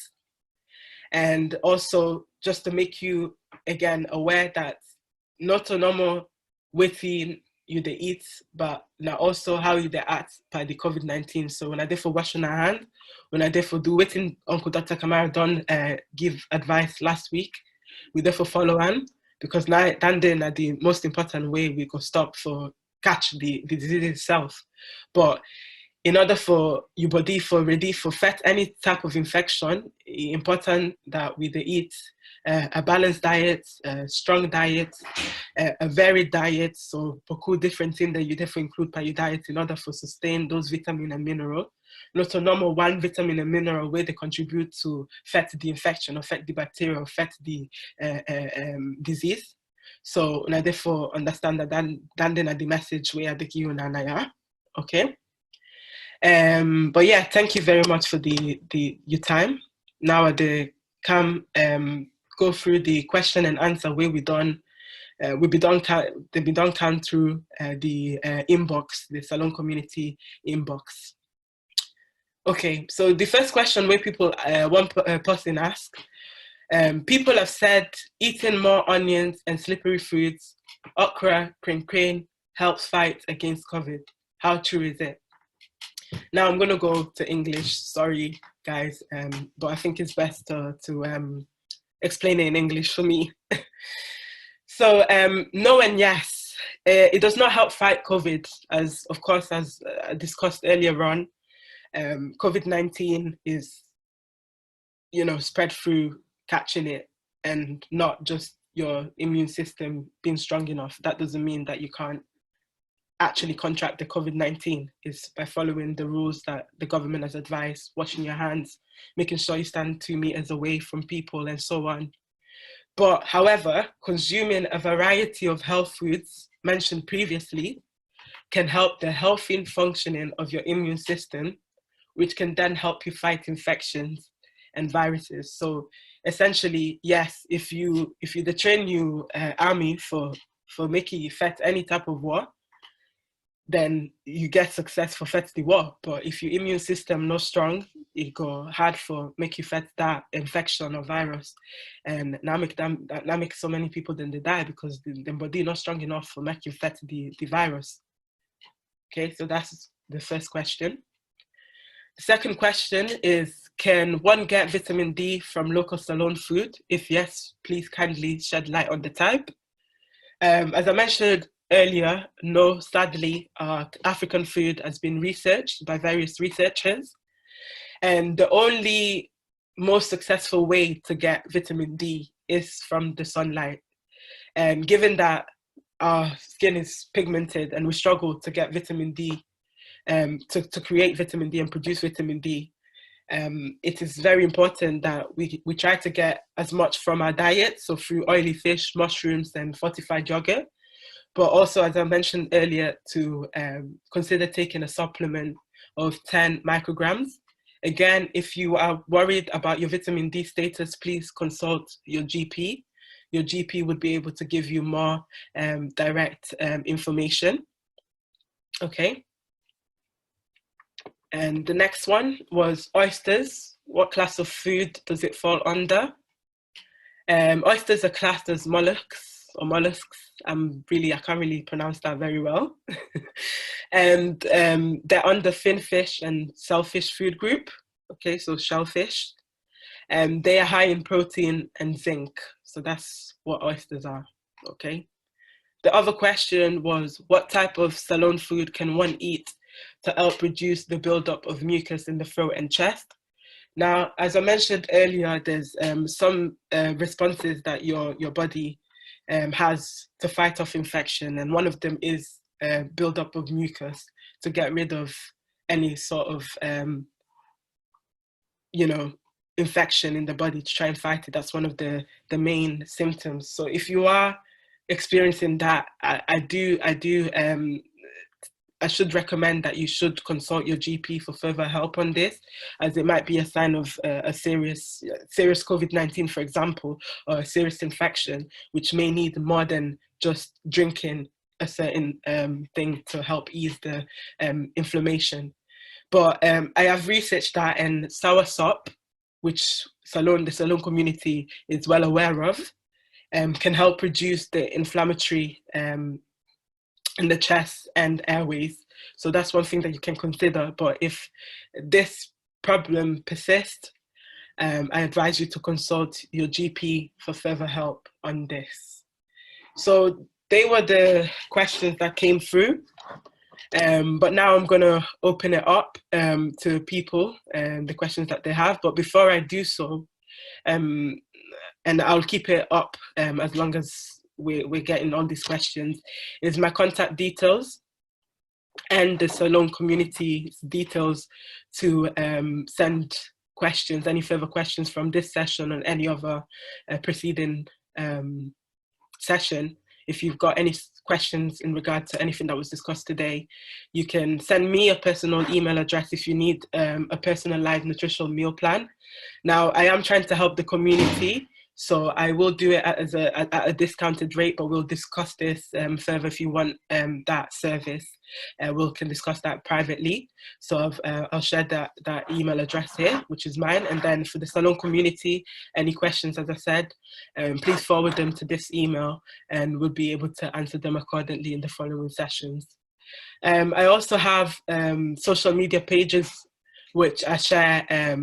And also just to make you again aware that not a normal waiting you to eat, but now also how you they act by the COVID-19. So when I therefore wash on our hand, when I therefore do waiting Uncle Dr. Kamara done give advice last week, we therefore follow on, because now then the most important way we could stop for catch the disease itself. But in order for your body for ready for fight any type of infection, important that we eat a balanced diet, a strong diet, a varied diet. So beaucoup different things that you definitely include by your diet in order for sustain those vitamin and mineral. Not a normal one vitamin and mineral where they contribute to fight the infection, affect the bacteria, affect the disease. So I therefore understand that then the message where I you and okay. But yeah, thank you very much for your time. Now the come go through the question and answer where we done. They've been done through the inbox, the Salon community inbox. Okay, so the first question where people, one person asked, people have said eating more onions and slippery foods, okra, crinkane, helps fight against COVID. How true is it? Now I'm gonna go to English, sorry guys, but I think it's best to explain it in English for me. So no and yes, it does not help fight COVID, as of course, as discussed earlier on. COVID-19 is, you know, spread through catching it, and not just your immune system being strong enough. That doesn't mean that you can't actually contract the COVID-19. Is by following the rules that the government has advised, washing your hands, making sure you stand 2 meters away from people, and so on. But however, consuming a variety of health foods mentioned previously can help the healthy functioning of your immune system, which can then help you fight infections and viruses. So essentially, yes, if they train you army for making you fight any type of war, then you get success for fight the war. But if your immune system not strong, it go hard for make you fight that infection or virus, and that make so many people then they die because the body not strong enough for make you fight the virus. Okay, so that's the first question. The second question is, can one get vitamin D from local Salon food? If yes, please kindly shed light on the type. As I mentioned earlier, no, sadly, African food has been researched by various researchers. And the only most successful way to get vitamin D is from the sunlight. And given that our skin is pigmented and we struggle to get vitamin D, to create vitamin D and produce vitamin D, it is very important that we try to get as much from our diet, so through oily fish, mushrooms, and fortified yogurt. But also, as I mentioned earlier, to consider taking a supplement of 10 micrograms. Again, if you are worried about your vitamin D status, please consult your GP. Your GP would be able to give you more direct information. Okay. And the next one was oysters. What class of food does it fall under? Oysters are classed as mollusks or mollusks. I can't really pronounce that very well. And they're under finfish and shellfish food group. Okay, so shellfish. They are high in protein and zinc. So that's what oysters are, okay? The other question was, what type of Salon food can one eat to help reduce the buildup of mucus in the throat and chest? Now, as I mentioned earlier, there's some responses that your body has to fight off infection, and one of them is buildup of mucus to get rid of any sort of, infection in the body, to try and fight it. That's one of the main symptoms. So if you are experiencing that, I should recommend that you should consult your GP for further help on this, as it might be a sign of a serious COVID-19, for example, or a serious infection, which may need more than just drinking a certain thing to help ease the inflammation. But I have researched that, and soursop, which the Salon community is well aware of, can help reduce the inflammatory in the chest and airways. So that's one thing that you can consider. But if this problem persists, I advise you to consult your GP for further help on this. So they were the questions that came through. But now I'm going to open it up to people and the questions that they have. But before I do so, and I'll keep it up as long as we're getting all these questions, is my contact details and the Salon community details to send questions, any further questions from this session and any other preceding session. If you've got any questions in regard to anything that was discussed today, you can send me a personal email address if you need a personalized nutritional meal plan. Now, I am trying to help the community, So I will do it at a discounted rate, but we'll discuss this further if you want that service. We can discuss that privately. So I'll share that email address here, which is mine. And then for the salon community, any questions, as I said, please forward them to this email and we'll be able to answer them accordingly in the following sessions. I also have social media pages which I share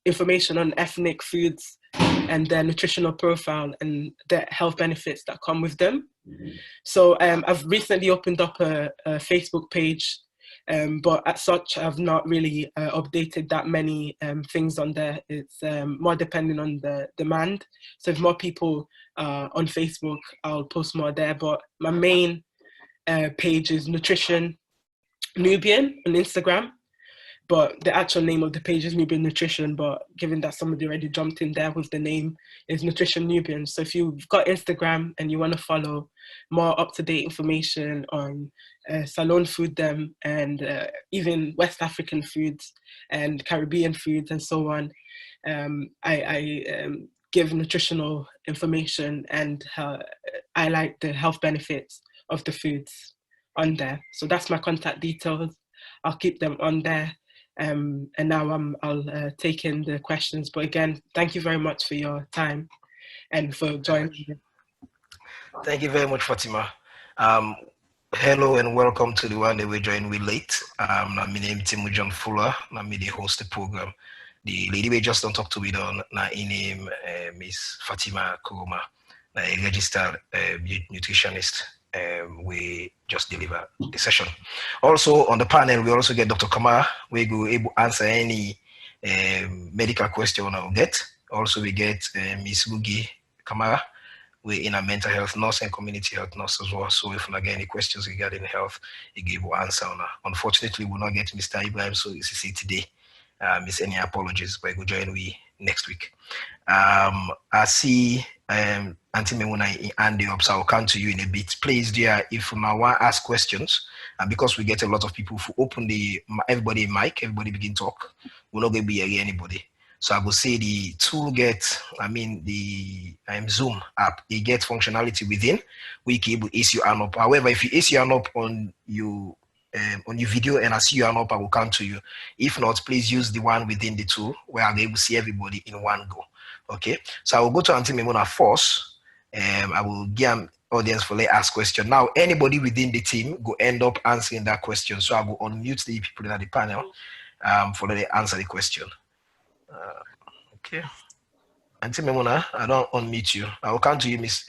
information on ethnic foods and their nutritional profile and the health benefits that come with them. So I've recently opened up a Facebook page, but as such, I've not really updated that many things on there. It's more depending on the demand. So if more people on Facebook, I'll post more there. But my main page is Nutrition Nubian on Instagram. But the actual name of the page is Nubian Nutrition, but given that somebody already jumped in there with the name, is Nutrition Nubian. So if you've got Instagram and you want to follow more up-to-date information on Salon food them and even West African foods and Caribbean foods and so on, I give nutritional information and highlight the health benefits of the foods on there. So that's my contact details. I'll keep them on there. And now I'll take in the questions. But again, thank you very much for your time and for joining me. Thank you very much, Fatima. Hello and welcome to the one that we joined with late. My name is Timu John Fuller. I'm the host of the program. The lady we just don't talk to me on my name Miss Fatima Kuruma, a registered nutritionist. We just deliver the session. Also on the panel, we also get Dr. Kamara. We go able to answer any medical question I'll get. Also, we get Miss Gugi Kamara. We're in a mental health nurse and community health nurse as well. So if we get any questions regarding health, he gave an answer on that. Unfortunately, we'll not get Mr. Ibrahim, so it's see today. Miss any apologies, but we'll join we next week. I see Auntie Memuna and the up, so I'll come to you in a bit. Please, dear, if you want to ask questions, and because we get a lot of people who open everybody mic, everybody begin talk, we're not going to be hearing anybody. So I will say the tool gets, the Zoom app, it gets functionality within, we can able to ace your hand up. However, if you ace your hand up on your video and I see your hand up, I will come to you. If not, please use the one within the tool where I'll be able to see everybody in one go. Okay, so I will go to Auntie Memuna first. I will give audience for let ask question. Now, anybody within the team go end up answering that question. So I will unmute the people in the panel for them to answer the question. Okay. Auntie Memuna, I don't unmute you. I will come to you, Miss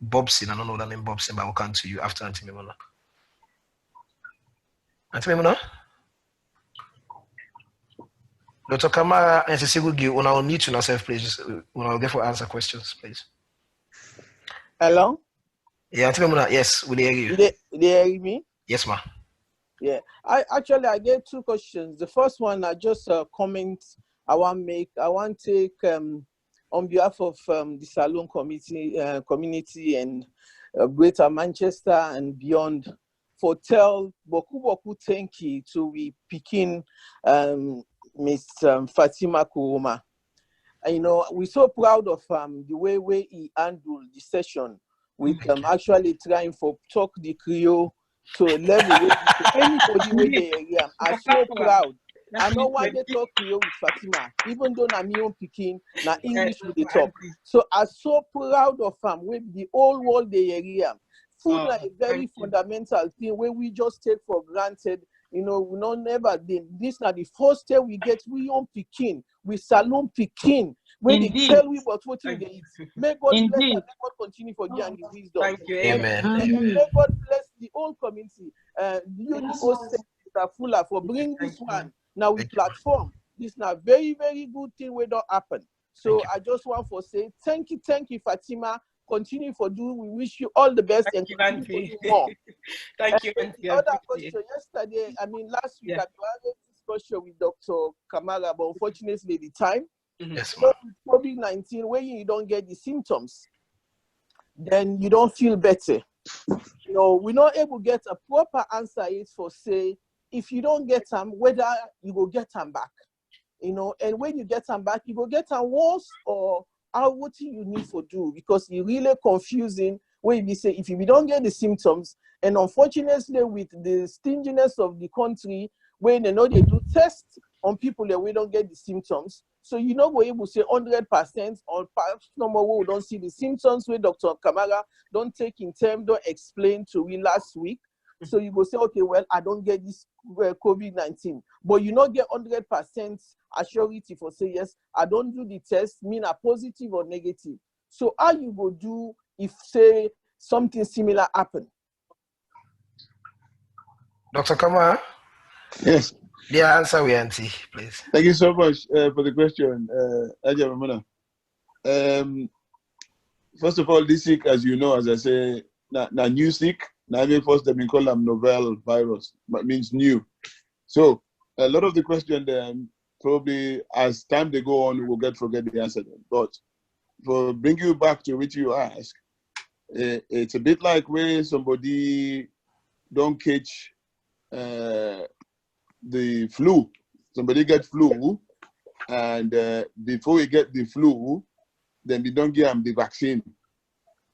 Bobson. I don't know the name Bobson, but I will come to you after Auntie Memuna. Auntie Memuna? Dr. Kamara and Cecilia, you will unmute yourself, please. We'll get for answer questions, please. Hello? Yeah, Auntie Memuna, yes, we hear you. They hear me? Yes, ma'am. Yeah. I get two questions. The first one, I just comment I want to take on behalf of the Salon community and Greater Manchester and beyond for tell Boku thank you to we picking Miss Fatima Kuruma. And, we're so proud of the way he handled the session with actually trying for talk the Creole to a level where anybody with the area. I'm so proud. I know why they talk Creole with Fatima, even though I'm your picking, now English with the talk. So I'm so proud of with the whole world the area. Food like a very fundamental thing where we just take for granted. We don't never did. This is not the first day we get we on Pekin, we Salon Pekin, where they tell we what they eat. May God bless and may God continue for you and the wisdom. Thank you. Amen. And may God bless the whole community. You the host are full for bring this one now we platform. This is not very, very good thing will not happen. So I just want to say thank you, Fatima. Continue for do. We wish you all the best and continue for do more. Thank you, Auntie. The other question yesterday, last week I had a discussion with Dr. Kamara, but unfortunately the time. Yes, so with COVID-19, when you don't get the symptoms, then you don't feel better. We're not able to get a proper answer is for say, if you don't get them, whether you go get them back. And when you get them back, you go get them worse or what you need to do, because it's really confusing when we say if we don't get the symptoms, and unfortunately with the stinginess of the country, when they know they do tests on people that we don't get the symptoms, so you know we're able to say 100% or perhaps number we don't see the symptoms where Dr. Kamara don't take in term, don't explain to we last week. So you go say, okay, well, I don't get this COVID-19, but you not get 100% assurity for say, yes, I don't do the test, mean a positive or negative. So how you go do if say something similar happen? Dr. Kamara? Yes. The answer we auntie, please. Thank you so much for the question, Aja Ramana. First of all, this sick, as you know, as I say, na new sick. Now, first, they call them novel virus, but means new. So, a lot of the question then, probably as time they go on, we will forget the answer then. But for bring you back to which you ask, it's a bit like when somebody don't catch the flu. Somebody get flu, and before we get the flu, then we don't give them the vaccine.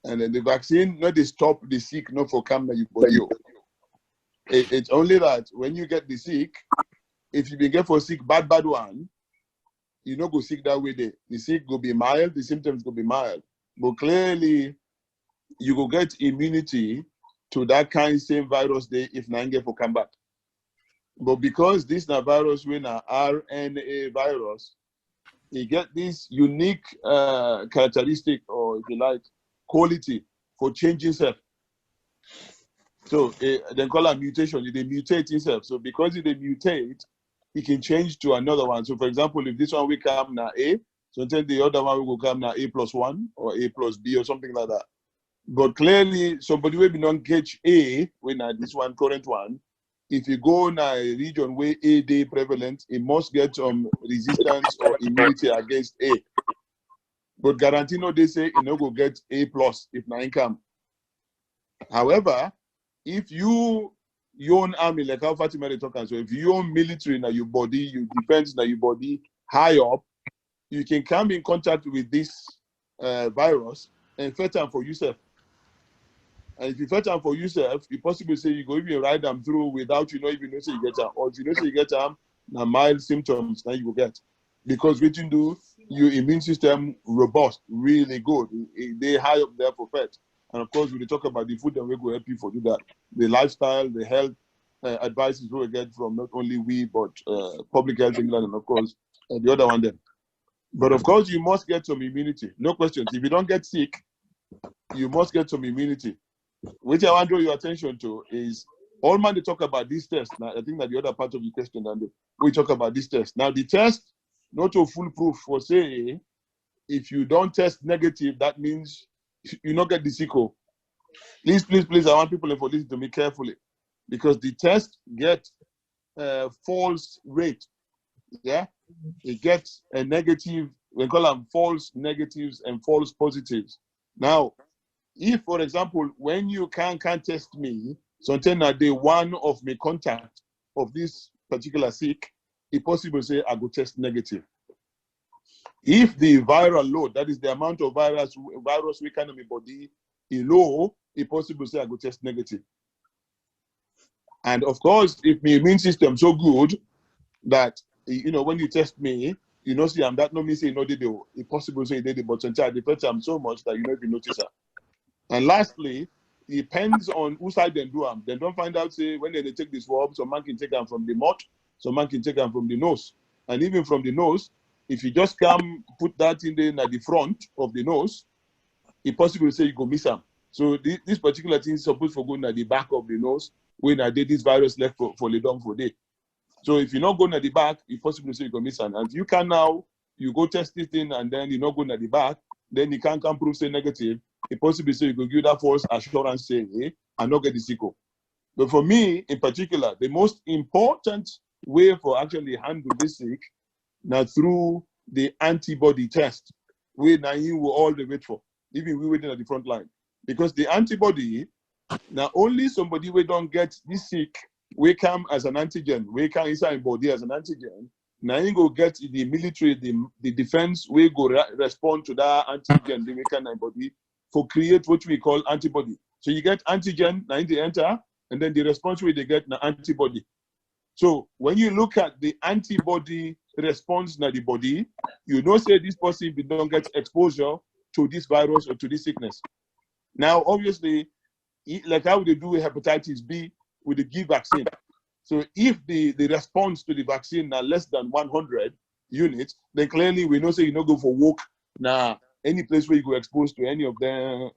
And then the vaccine, not to stop the sick, not for come to your body. It's only that when you get the sick, if you get for sick, bad one, you not go sick that way. The sick will be mild, the symptoms will be mild. But clearly, you will get immunity to that kind of same virus day if not get for come back. But because this is a virus, when a RNA virus, you get this unique characteristic, or if you like, quality for changing self. So they call it mutation. They mutate itself. So because they mutate, it can change to another one. So for example, if this one will come now A, so then the other one will come now A+1 or A+B or something like that. But clearly, somebody will be non-catch A when this one current one. If you go in a region where A day prevalent, it must get some resistance or immunity against A. But guarantee no, they say you know go get A+ if na income. However, if you own army, like how Fatima they talk, so if you own military in your body, you defense in your body high up, you can come in contact with this virus and infect them for yourself. And if you infect them for yourself, you possibly say you go even ride them through without you know even know say you get them, or if you know say you get them, na mild symptoms now you will get. Because what you do, your immune system robust, really good. They high up there for fat. And of course, we talk about the food that we go help you for do that. The lifestyle, the health advices we get from not only we, but Public Health England, and of course, the other one then. But of course, you must get some immunity. No questions. If you don't get sick, you must get some immunity. Which I want to draw your attention to is, all man they talk about this test. Now, I think that the other part of the question, and we talk about this test. Now, the test, not a foolproof for say, if you don't test negative, that means you not get the sickle. Please, I want people to listen to me carefully, because the test get false rate. Yeah, it gets a negative. We call them false negatives and false positives. Now, if, for example, when you can't test me, sometimes at day one of my contact of this particular sick, it's possible to say I go test negative. If the viral load, that is the amount of virus we can in my body, is low, it's possible to say I go test negative. And of course, if my immune system so good that, you know, when you test me, you know, see, I'm that no mean say no did it. It's possible to say they did, but sometimes I defend them so much that you don't even notice that. And lastly, it depends on whose side they do them. They don't find out, say, when they take this swab, some man can take them from the mouth, some man can take them from the nose. And even from the nose, if you just come put that in at the front of the nose, it's possible to say you go miss them. So this particular thing is supposed to go at the back of the nose when I did this virus left for the down for day. So if you're not going at the back, it's possible to say you go miss them. And if you can now, you go test this thing and then you're not going at the back, then you can't come prove say negative. It's possible to say you go give that false assurance say, hey, and not get the sickle. But for me, in particular, the most important way for actually handle this sick now through the antibody test, we now you will all the wait for, even we waiting at the front line. Because the antibody, now only somebody we don't get this sick, we come as an antigen, we come inside body as an antigen. Now you go get the military, the defense, we go respond to that antigen, the weakened body, for create what we call antibody. So you get antigen, now they enter, and then the response way they get the antibody. So when you look at the antibody response in the body, you know say this person don't get exposure to this virus or to this sickness. Now, obviously, like how they do with hepatitis B, with the give vaccine. So if the response to the vaccine are less than 100 units, then clearly we know say you not go for walk now any place where you go exposed to any of them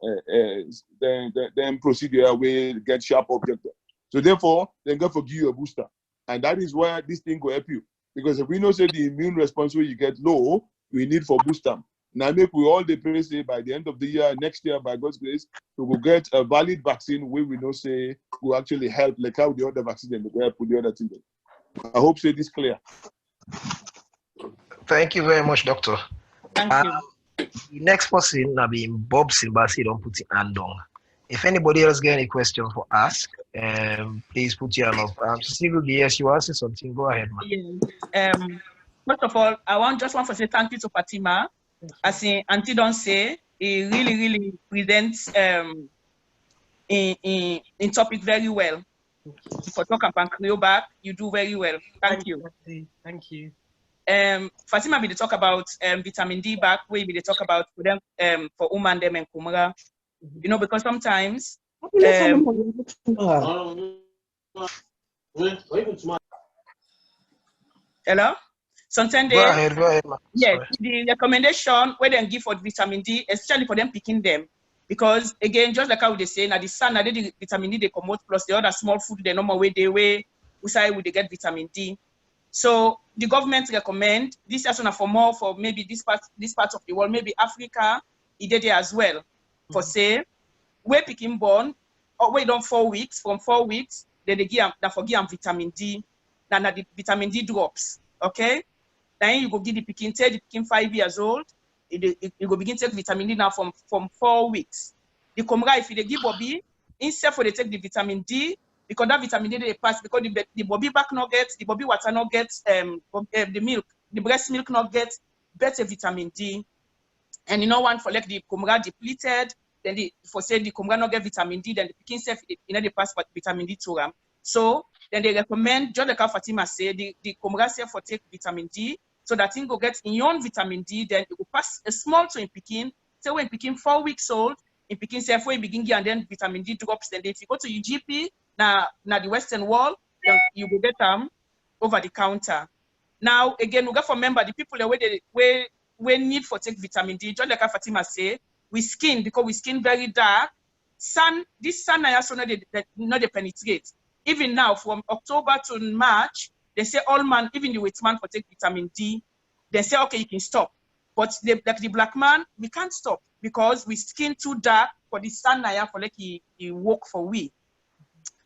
procedure where get sharp objective. So therefore, then go for give you a booster. And that is where this thing will help you. Because if we know say the immune response where you get low, we need for booster. Now make we all the pray say by the end of the year, next year, by God's grace, we will get a valid vaccine where we know say will actually help, like how the other vaccine and will help with the other thing. I hope say this clear. Thank you very much, Doctor. Thank you. The next person now being Bob Simbasi, don't put it hand on. If anybody else get any question for ask, please put your hand up. Cecile, yes, you ask something. Go ahead, man. Yes. First of all, I just want to say thank you to Fatima. As in Auntie don't say, it really presents in topic very well. For talk about Creole back, you do very well. Thank you. Thank you. Fatima, we talk about vitamin D back, where we talk about for them for women them and kumara. You know, because sometimes hello? Sometimes Go ahead, man. Yes, Sorry. the recommendation where they give for vitamin D, especially for them picking them. Because again, just like how they say, now the sun, now the vitamin D they come out, plus the other small food, the normal way they way, we they get vitamin D. So the government recommend this as one for more for maybe this part of the world, maybe Africa, it did there as well. For say, we're picking born, or wait on 4 weeks, from 4 weeks, then they give them vitamin D, now the vitamin D drops, okay? Then you go give the picking 5 years old, you go begin to take vitamin D now from 4 weeks. The comra, if they give Bobby, instead for they take the vitamin D, because that vitamin D they pass, because the Bobby back not get, the Bobby water not get, the milk, the breast milk not get better vitamin D. And you know one for like the comra depleted, then for say the comra not get vitamin D, then the picking self, they pass vitamin D to them. So then they recommend, just like Fatima say, the comra self for take vitamin D, so that thing go get in your own vitamin D, then it will pass a small to in picking. So when picking 4 weeks old, in picking self way begin and then vitamin D drops. Then if you go to UGP, now the Western Wall, then you will get them over the counter. Now again, we got to remember the people that we need for take vitamin D. Just like Fatima say, we skin because we skin very dark. This sun I also not they penetrate. Even now from October to March. They say all man, even the white man for take vitamin D, they say, okay, you can stop. But like the black man, we can't stop because we skin too dark for the sun for like he work for we.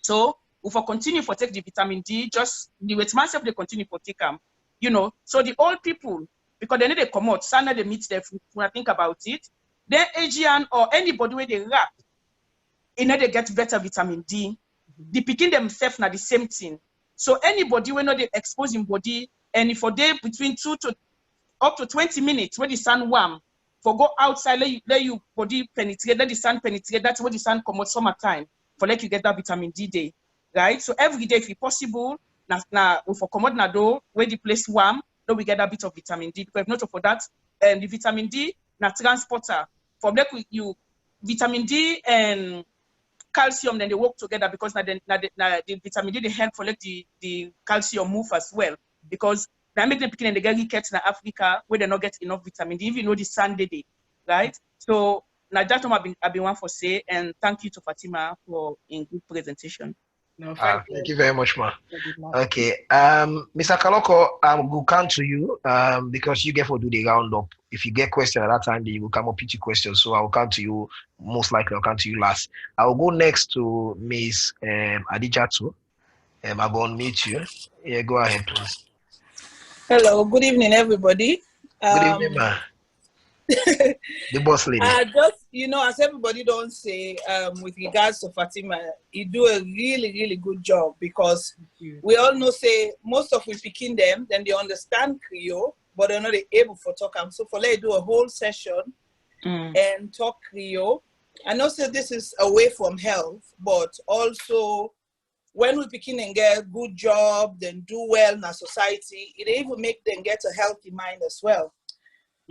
So if we continue for take the vitamin D, just the white man self they continue for take them. You know, so the old people, because they need to come out, sun they meet them when I think about it, then Asian or anybody where they rap, you know they get better vitamin D. The picking themselves now the same thing. So anybody when they expose in body, and if for day between 2 to up to 20 minutes when the sun warm, for go outside, let you body penetrate, let the sun penetrate, that's when the sun come out summertime, for let you get that vitamin D day, right? So every day if it's possible, now if for come out na do, where the place warm, then we get that bit of vitamin D, because if not for that, the vitamin D, na transporter, from there you vitamin D and calcium, then they work together because the vitamin D they help for let the calcium move as well, because they make them picking in the girl cats in Africa where they not get enough vitamin D, even though the sun day, right? So now that's what I've been one for say, and thank you to Fatima for a good presentation. No, Thank you very much, ma. Okay, Mr. Kaloko, we'll come to you because you get to do the roundup. If you get question at that time, then you will come up with your questions. So I will come to you. Most likely, I'll come to you last. I will go next to Miss Adijatu. I'm going to meet you. Yeah, go ahead, please. Hello, good evening, everybody. Good evening, ma. The boss lady. Just, as everybody don't say, with regards to Fatima, you do a really, really good job, because we all know, say, most of we picking them, then they understand Creole, but they're not able to talk. So for let do a whole session and talk Creole. I know say this is away from health, but also when we begin and get a good job, then do well in our society, it even make them get a healthy mind as well.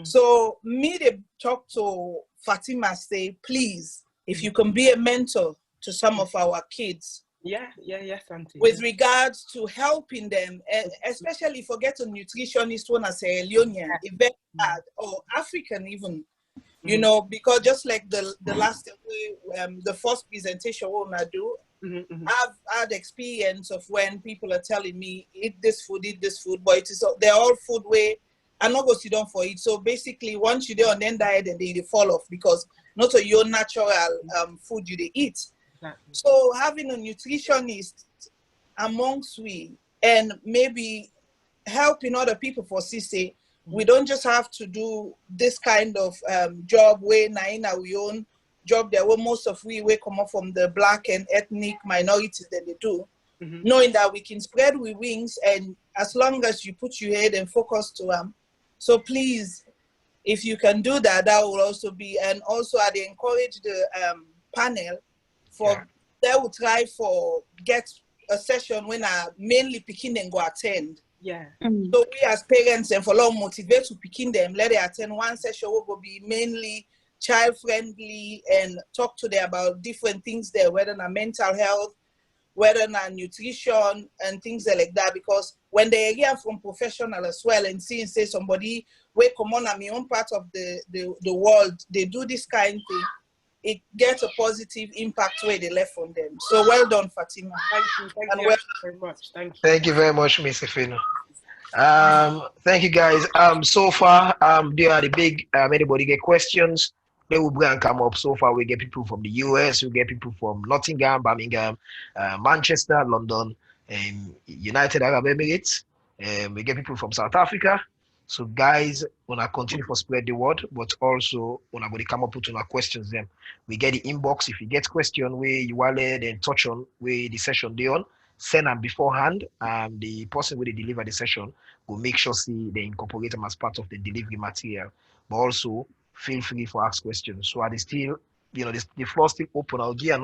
So me, they talk to Fatima, say, please, if you can be a mentor to some of our kids. Yes, Auntie. With regards to helping them, especially for get a nutritionist one as Sierra Leonean, very bad, or African even, because just like the last, the first presentation one I do, I've had experience of when people are telling me, eat this food, but they're all food where I'm not going to sit down for it. So basically, once you do on then diet, and they fall off, because not your natural food you they eat. Exactly. So having a nutritionist amongst we, and maybe helping other people for CC, we don't just have to do this kind of job where we own job there, where most of we come up from the black and ethnic minorities that they do, knowing that we can spread with wings, and as long as you put your head and focus to them. So please, if you can do that, that will also be, and also I'd encourage the panel for, they will try for get a session when I mainly picking and go attend. Yeah. So we as parents and for long motivate to picking them, let them attend one session will be mainly child friendly and talk to them about different things there, whether not mental health, whether not nutrition and things like that, because when they hear from professional as well and seeing say somebody where come on my own part of the world, they do this kind of thing, it gets a positive impact where they left on them. So well done, Fatima. Thank you very much. Thank you. Thank you very much, Mr. Fino. Thank you guys. So far, there are the big anybody get questions, they will bring and come up. So far we get people from the US, we get people from Nottingham, Birmingham, Manchester, London, United Arab Emirates, we get people from South Africa. So guys, when I continue to spread the word, but also when I going to come up with our questions them, we get the inbox. If you get question where you want then touch on where the session they on, send them beforehand. The person who they deliver the session will make sure they incorporate them as part of the delivery material. But also feel free for ask questions. So at the still, the floor still open. I'll give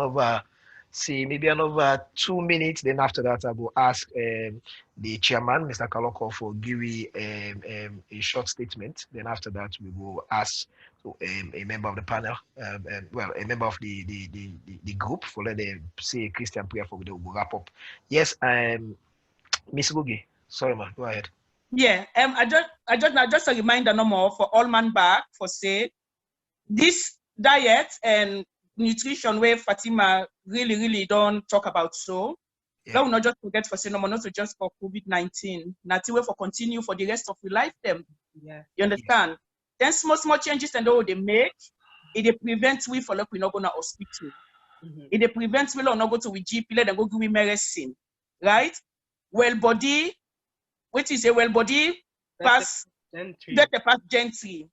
maybe another 2 minutes. Then after that, I will ask the chairman, Mr. Kaloko, for giving a short statement. Then after that, we will ask a member of the panel, a member of the group, for let them say a Christian prayer for the wrap up. Yes, Miss Gugi, sorry, man, go ahead. Yeah, just a reminder no more for all man back for say this diet and nutrition where Fatima really don't talk about so. That will not just forget for say no more, not just for COVID-19. Not way for continue for the rest of your life them. Yeah. You understand? Then small changes and all they make, it prevents we for like we not go to hospital. It prevents we not go to we GP, let them go give me medicine. Right? Well body, what is a well body pass Gentri.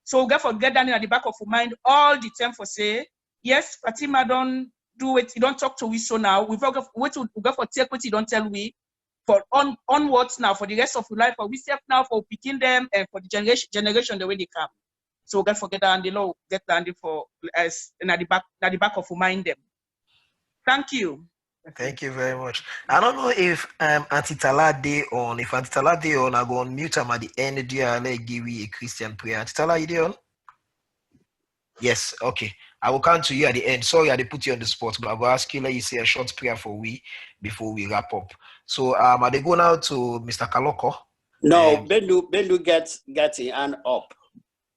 So we get down in the back of your mind all the time for say, yes, Fatima don't do it, you don't talk to we so now. We go for take what you don't tell we for onwards now for the rest of your life, for we safe now for picking them and for the generation the way they come. So we forget that and the law get down for as in the back of your mind them. Thank you. Thank you very much. I don't know if Auntie Tala Day on. If Auntie Tala Day on, I go on mute am at the end. Let give you a Christian prayer. Auntie Tala, you there on? Yes. Okay. I will come to you at the end. Sorry, I did put you on the spot, but I will ask you. Let you say a short prayer for we before we wrap up. So I they go now to Mr. Kaloko. No, Belu gets a hand up.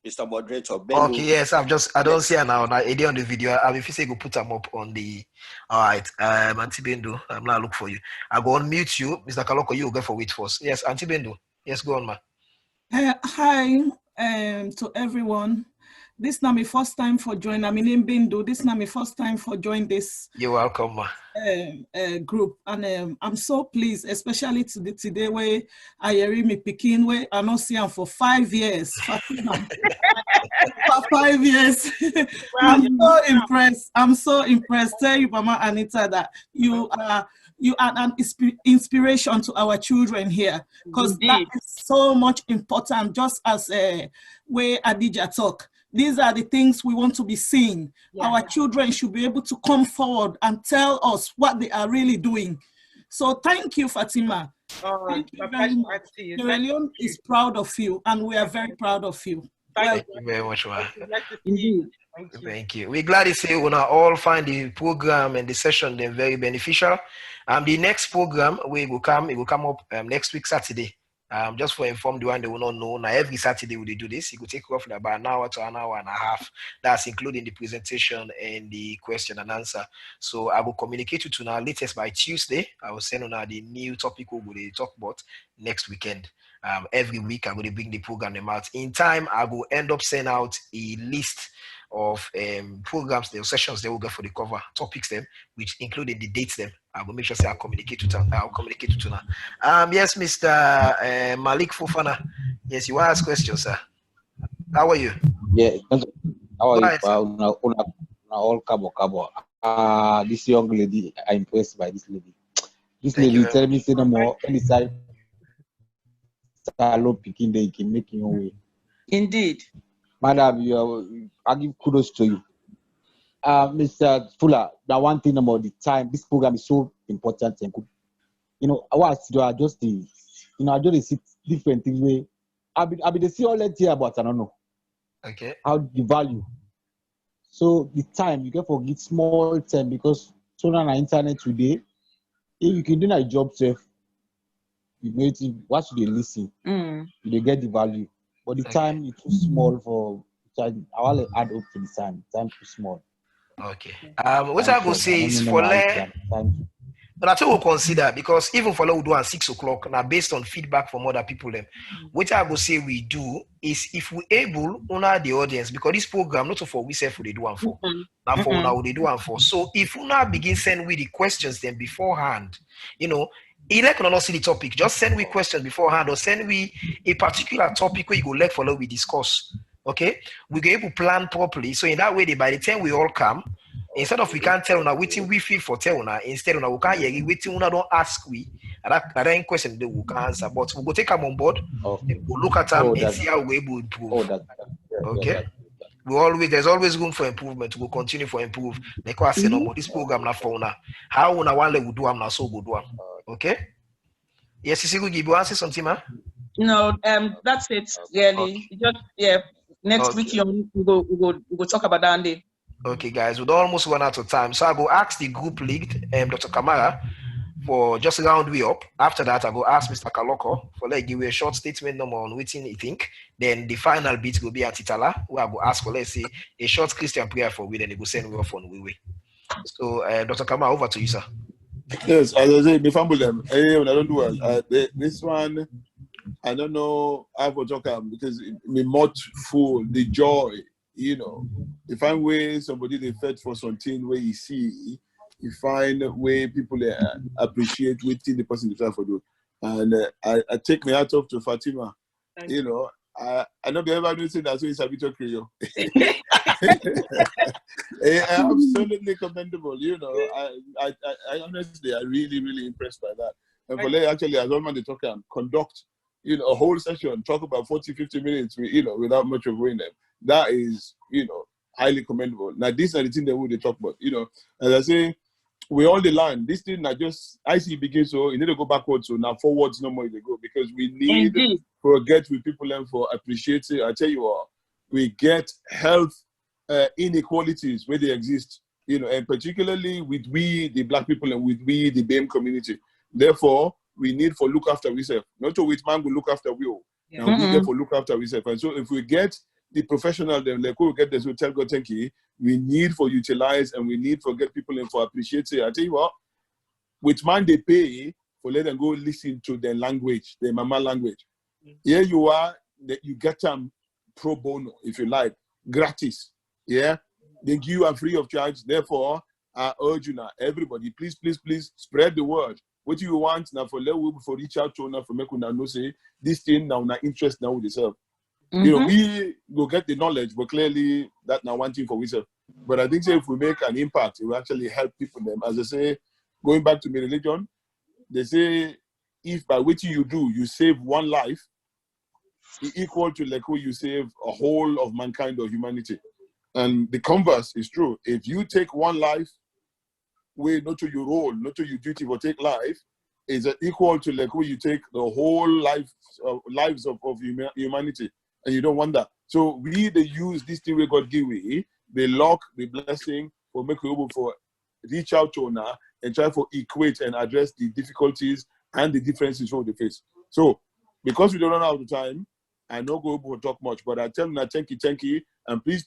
Mr. Moderator, Belu. Okay, yes, I don't see her now. Now, Eddie on the video. If you say go put them up on the. All right, Auntie Bendo, I'm now look for you. I go on mute you, Mr. Kaloko. You will go for wait first. Yes, Auntie Bendo. Yes, go on, ma. Hi, to everyone. This is not my first time for joining. I'm in Bindu. This is not my first time for joining this. You're welcome, ma. Group, and I'm so pleased, especially today where I hear me picking where I not see him for 5 years. For 5 years. I'm so impressed. I'm so impressed. Tell you, Mama Anita, that you are an inspiration to our children here, because that is so much important. Just as where Adija talk. These are the things we want to be seeing. Yeah. Our children should be able to come forward and tell us what they are really doing. So thank you, Fatima. Thank you very much. Sierra Leone is proud of you, and we are very proud of you. Thank you very much, ma. Thank you. We're glad to say we all find the program and the session then very beneficial. The next program it will come up next week, Saturday. Just for inform the one they will not know. Now every Saturday we do this. It will take roughly about an hour to an hour and a half. That's including the presentation and the question and answer. So I will communicate to now latest by Tuesday. I will send on the new topic we will talk about next weekend. Every week I'm going to bring the program them out. In time, I will end up sending out a list of programs, the sessions they will get for the cover topics them, which including the dates them. I will make sure I'll communicate to them. Yes, Mr. Malik Fofana. Yes, you want to ask questions, sir. How are you? Yeah, how are you? All cabo. This young lady, I'm impressed by this lady. This lady tell me say no more inside salon picking they can make your way. Indeed. Madam, I give kudos to you. Mr. Fuller, now one thing about the time, this program is so important and good. You know, I just see different things where I'll be the see all that here, but I don't know. Okay. How the value. So the time you can forget small time, because so on the internet today, if you can do a job safe, you know it, what should they listen? You get the value. But the time is too small for I will add up to the time. Time too small. Okay. What I will say is for but I think we'll consider, because even for we do at 6 o'clock now based on feedback from other people them. What I will say we do is if we able honor the audience, because this program not for we say for they do and for now for now they do and for. So if we now begin send with the questions then beforehand, you know. Elect or not see the topic, just send we questions beforehand or send we a particular topic where you go let follow we discuss. Okay, we go able to plan properly. So in that way, by the time we all come, instead of we can't tell now waiting we feel for tell now, instead of we can't hear waiting una don't ask we and that question they will answer. But we'll go take them on board, we'll look at them and see how we're able to improve. Okay. There's always room for improvement. We'll continue for improve. Like I say, no more this program na for now. How una one will do am na so go do am. Okay. Yes, you give you answer something, man. No, that's it. Really, just next week we go talk about that day. Okay, guys, we don't almost run out of time, so I go ask the group lead, Dr. Kamara, for just round way up. After that, I go ask Mr. Kaloko for like give you a short statement number on what you think. Then the final bit will be at Itala, where I go ask for let's say a short Christian prayer for we, then they go send we off on we way. So, Dr. Kamara, over to you, sir. Yes, as I say, me fumble them. I don't do well. This one, I don't know how to talk about because me much full the joy, you know. You find way somebody they fed for something where you see, you find way people appreciate waiting the person they try for do. And I take my hat off to Fatima. You know, I know they ever say that so it's a bit of Creole. Absolutely commendable, you know. I honestly, I'm really impressed by that. And for actually, as one man they talk and conduct, you know, a whole session, talk about 40-50 minutes, you know, without much of going them. That is, you know, highly commendable. Now, these are the things that we talk about, you know. As I say, we all the line. This thing not just I see begin, so you need to go backwards, so now forwards no more they go because we need to get with people and for appreciating. I tell you what, we get health inequalities where they exist, you know, and particularly with we the black people and with we the BAME community. Therefore, we need for look after ourselves. Not to which man will look after we all. Yeah. And we get for look after ourselves. And so if we get the professional, then like we get this, we tell God thank you. We need for utilize and we need for get people in for appreciate. I tell you what, which man they pay for let them go listen to their language, their mama language. Here you are, that you get them pro bono, if you like. gratis. Yeah, they give you a free of charge. Therefore, I urge you now, everybody, please spread the word. What you want now for level before reach out to now for make una know say this thing now na interest now with yourself. You know, we go get the knowledge, but clearly that now one thing for ourselves. But I think say if we make an impact, it will actually help people. Them, as I say, going back to my religion, they say if by what you do you save one life, it equal to like who you save a whole of mankind or humanity. And the converse is true. If you take one life, where not to your role, not to your duty, but take life, is equal to like who you take the whole lives of humanity. And you don't want that. So we they use this thing we God give we, they lock the blessing for make you able for reach out to now and try to equate and address the difficulties and the differences from the face. So because we don't run out of time, I no go able to talk much, but I tell you thank you, and please,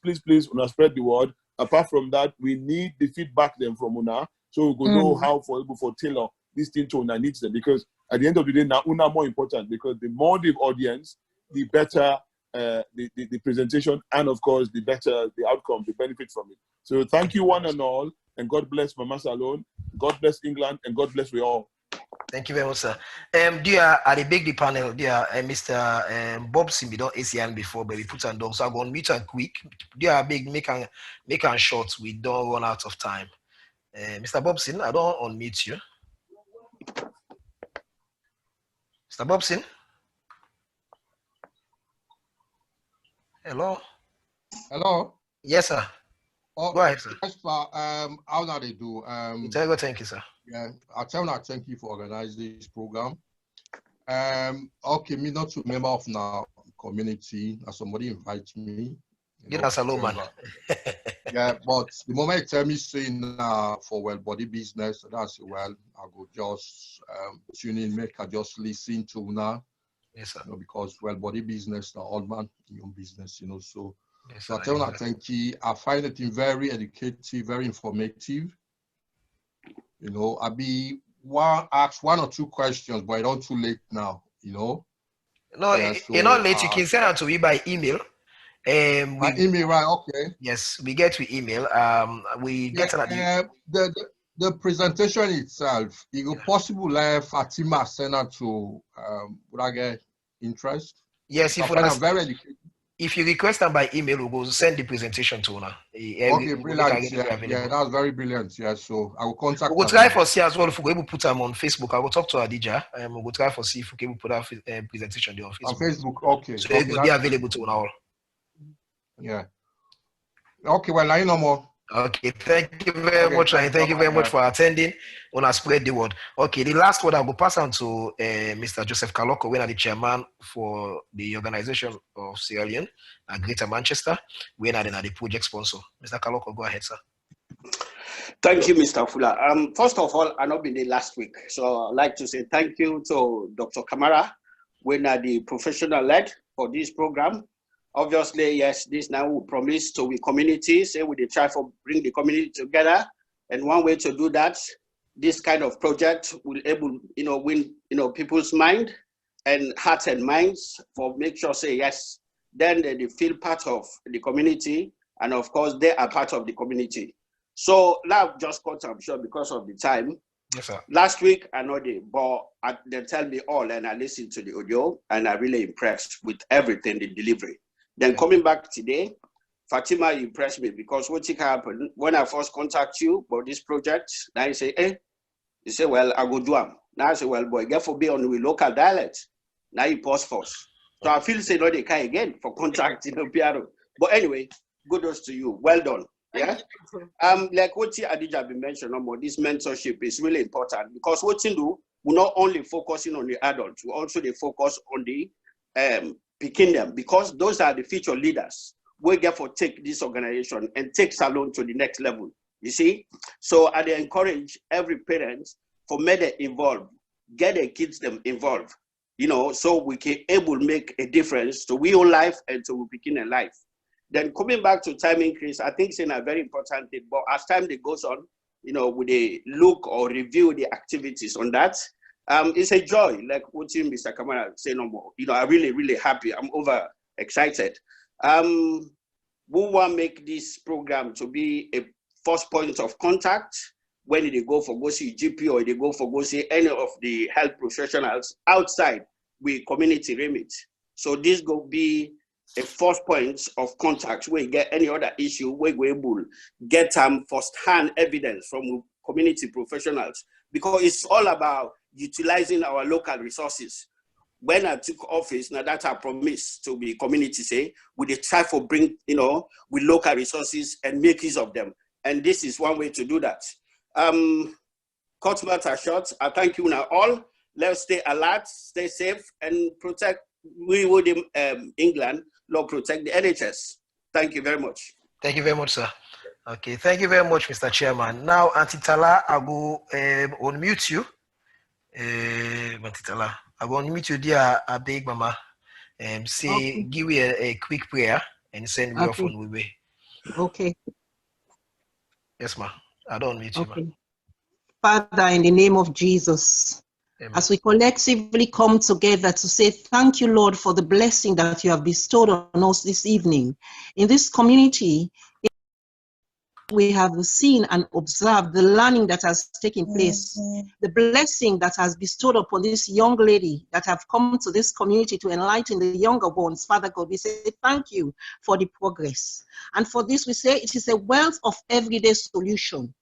una spread the word. Apart from that, we need the feedback them from una, so we go know how for able for tailor this thing to una needs them. Because at the end of the day, now una more important, because the more the audience, the better the presentation, and of course the better the outcome, the benefit from it. So thank you one and all, and God bless Mama Salone, God bless England, and God bless we all. Thank you very much, sir. Dear, at the big panel, dear Mr. Bob Simbi don't ACN before, but we put on down. So I'm going to meet and quick. Dear, big make and short. We don't run out of time. Mr. Bobson, I don't unmute you. Mr. Bobson. Hello. Hello. Yes, sir. Oh, go ahead, sir. Yes, how now they do? Thank you, sir. Yeah, I tell you, thank you for organizing this program. Okay, me not a member of now community, as somebody invites me. Get us a low man. Yeah, but the moment you tell me saying for Bɔdi business, that's well, I go just tune in, make I just listen to now. Yes, sir. You know, because Bɔdi business, the old man, your business, you know. So, yes, so I tell you, thank you. I find it very educative, very informative. You know, I be ask one or two questions, but I don't too late now. You know. No, yeah, so, you're not late. You can send out to me by email. By email, right? Okay. Yes, we get to email. We get the presentation itself. Is it possible Fatima send out to would I get interest? Yes, if you request them by email, we will send the presentation to her. Okay, brilliant. Yeah, that's very brilliant. Yeah, so I will contact. We will try for see as well if we're able to put them on Facebook. I will talk to Adija and we will try for see if we can put our presentation there on Facebook. On Facebook, okay. So it will be available to all. Yeah. Okay, well, I know more. Okay, thank you very much, and thank you very much for attending. Wanna spread the word. Okay, the last word I will pass on to Mr. Joseph Kaloko, when the chairman for the organization of Sierra Leone, Greater Manchester, when the project sponsor. Mr. Kaloko, go ahead, sir. Thank you, Mr. Fuller. First of all, I not been there last week, so I'd like to say thank you to Dr. Kamara, when the professional led for this program. Obviously, yes, this now will promise to the community, say we try to bring the community together. And one way to do that, this kind of project will able, win, people's mind and hearts and minds for make sure say yes, then they feel part of the community. And of course, they are part of the community. So now I've just cut, I'm sure because of the time. Yes, sir. Last week, I know they tell me all and I listened to the audio and I'm really impressed with everything, the delivery. Then coming back today, Fatima impressed me because what happened when I first contact you about this project, now you say, you say, well, I go do them. Now I say, well, boy, get for be on the local dialect. Now you pause first. So I feel say no, they can again for contracting Piano. But anyway, kudos to you. Well done. Yeah. Like what Adija been mentioned about this mentorship is really important because what you do, we're not only focusing on the adults, we also they focus on the picking them because those are the future leaders. We get for take this organization and take Salone to the next level. You see, so I encourage every parent for me to involve, get their kids them involved. So we can able make a difference to we own life and to begin a life. Then coming back to time increase, I think it's a very important thing. But as time goes on, with a look or review the activities on that. It's a joy, like what Mr. Kamara say no more. I'm really, really happy. I'm over excited. we want to make this program to be a first point of contact when they go see GP or they go see any of the health professionals outside with community remit. So this will be a first point of contact where you get any other issue where we able get first-hand evidence from community professionals, because it's all about utilizing our local resources. When I took office, now that I promised to be community say, we try to bring, with local resources and make use of them. And this is one way to do that. Cut matter short. I thank you now all. Let's stay alert, stay safe, and protect. We would England, Lord, protect the NHS. Thank you very much. Thank you very much, sir. Okay, thank you very much, Mr. Chairman. Now, Auntie Tala, I will unmute you. Auntie Tala, I will unmute you, dear Big Mama. Say, okay. Give me a quick prayer and send me off on the way. Okay. Yes, ma. I don't unmute you, ma. Father, in the name of Jesus, amen. As we collectively come together to say thank you, Lord, for the blessing that you have bestowed on us this evening. In this community, we have seen and observed the learning that has taken place, the blessing that has bestowed upon this young lady that have come to this community to enlighten the younger ones. Father God, we say thank you for the progress. And for this, we say it is a wealth of everyday solution.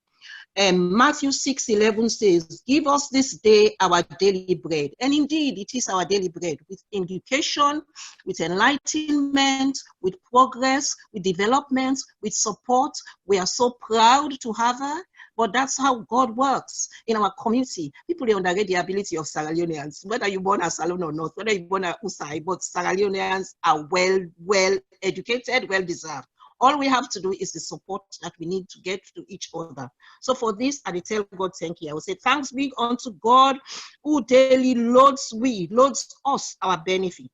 Matthew 6:11 says, give us this day our daily bread. And indeed, it is our daily bread, with education, with enlightenment, with progress, with development, with support. We are so proud to have her. But that's how God works in our community. People underrate the ability of Sierra Leoneans, whether you're born as Salone or not, whether you're born at Usai, but Sierra Leoneans are well educated, well deserved. All we have to do is the support that we need to get to each other. So for this, I tell God thank you. I will say thanks be unto God who daily loads us our benefit.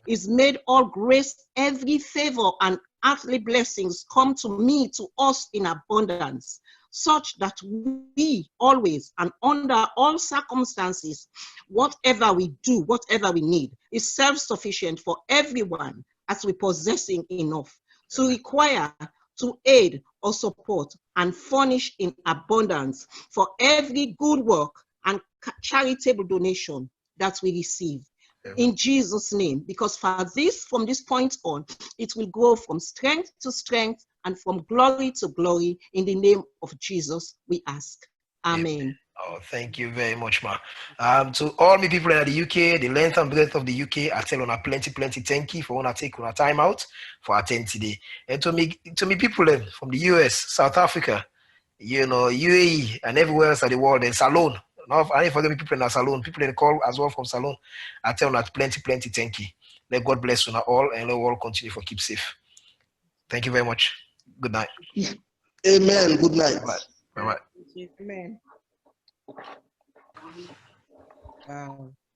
Is made all grace, every favor and earthly blessings come to me, to us in abundance, such that we always and under all circumstances, whatever we do, whatever we need, is self-sufficient for everyone, as we possessing enough to require, to aid or support and furnish in abundance for every good work and charitable donation that we receive. In Jesus' name, because for this, from this point on, it will go from strength to strength and from glory to glory. In the name of Jesus, we ask. Amen. Oh, thank you very much, ma. To all my people in the UK, the length and breadth of the UK, I tell on a plenty thank you for when I take on a time out for attend today. And to me people from the US, South Africa, UAE, and everywhere else in the world, and Salone. Now, I didn't forget people in Salone, people in the call as well from Salone. I tell on that plenty thank you. Let God bless you all, and let all continue for keep safe. Thank you very much. Good night. Amen. Good night. Bye bye. Amen. Wow.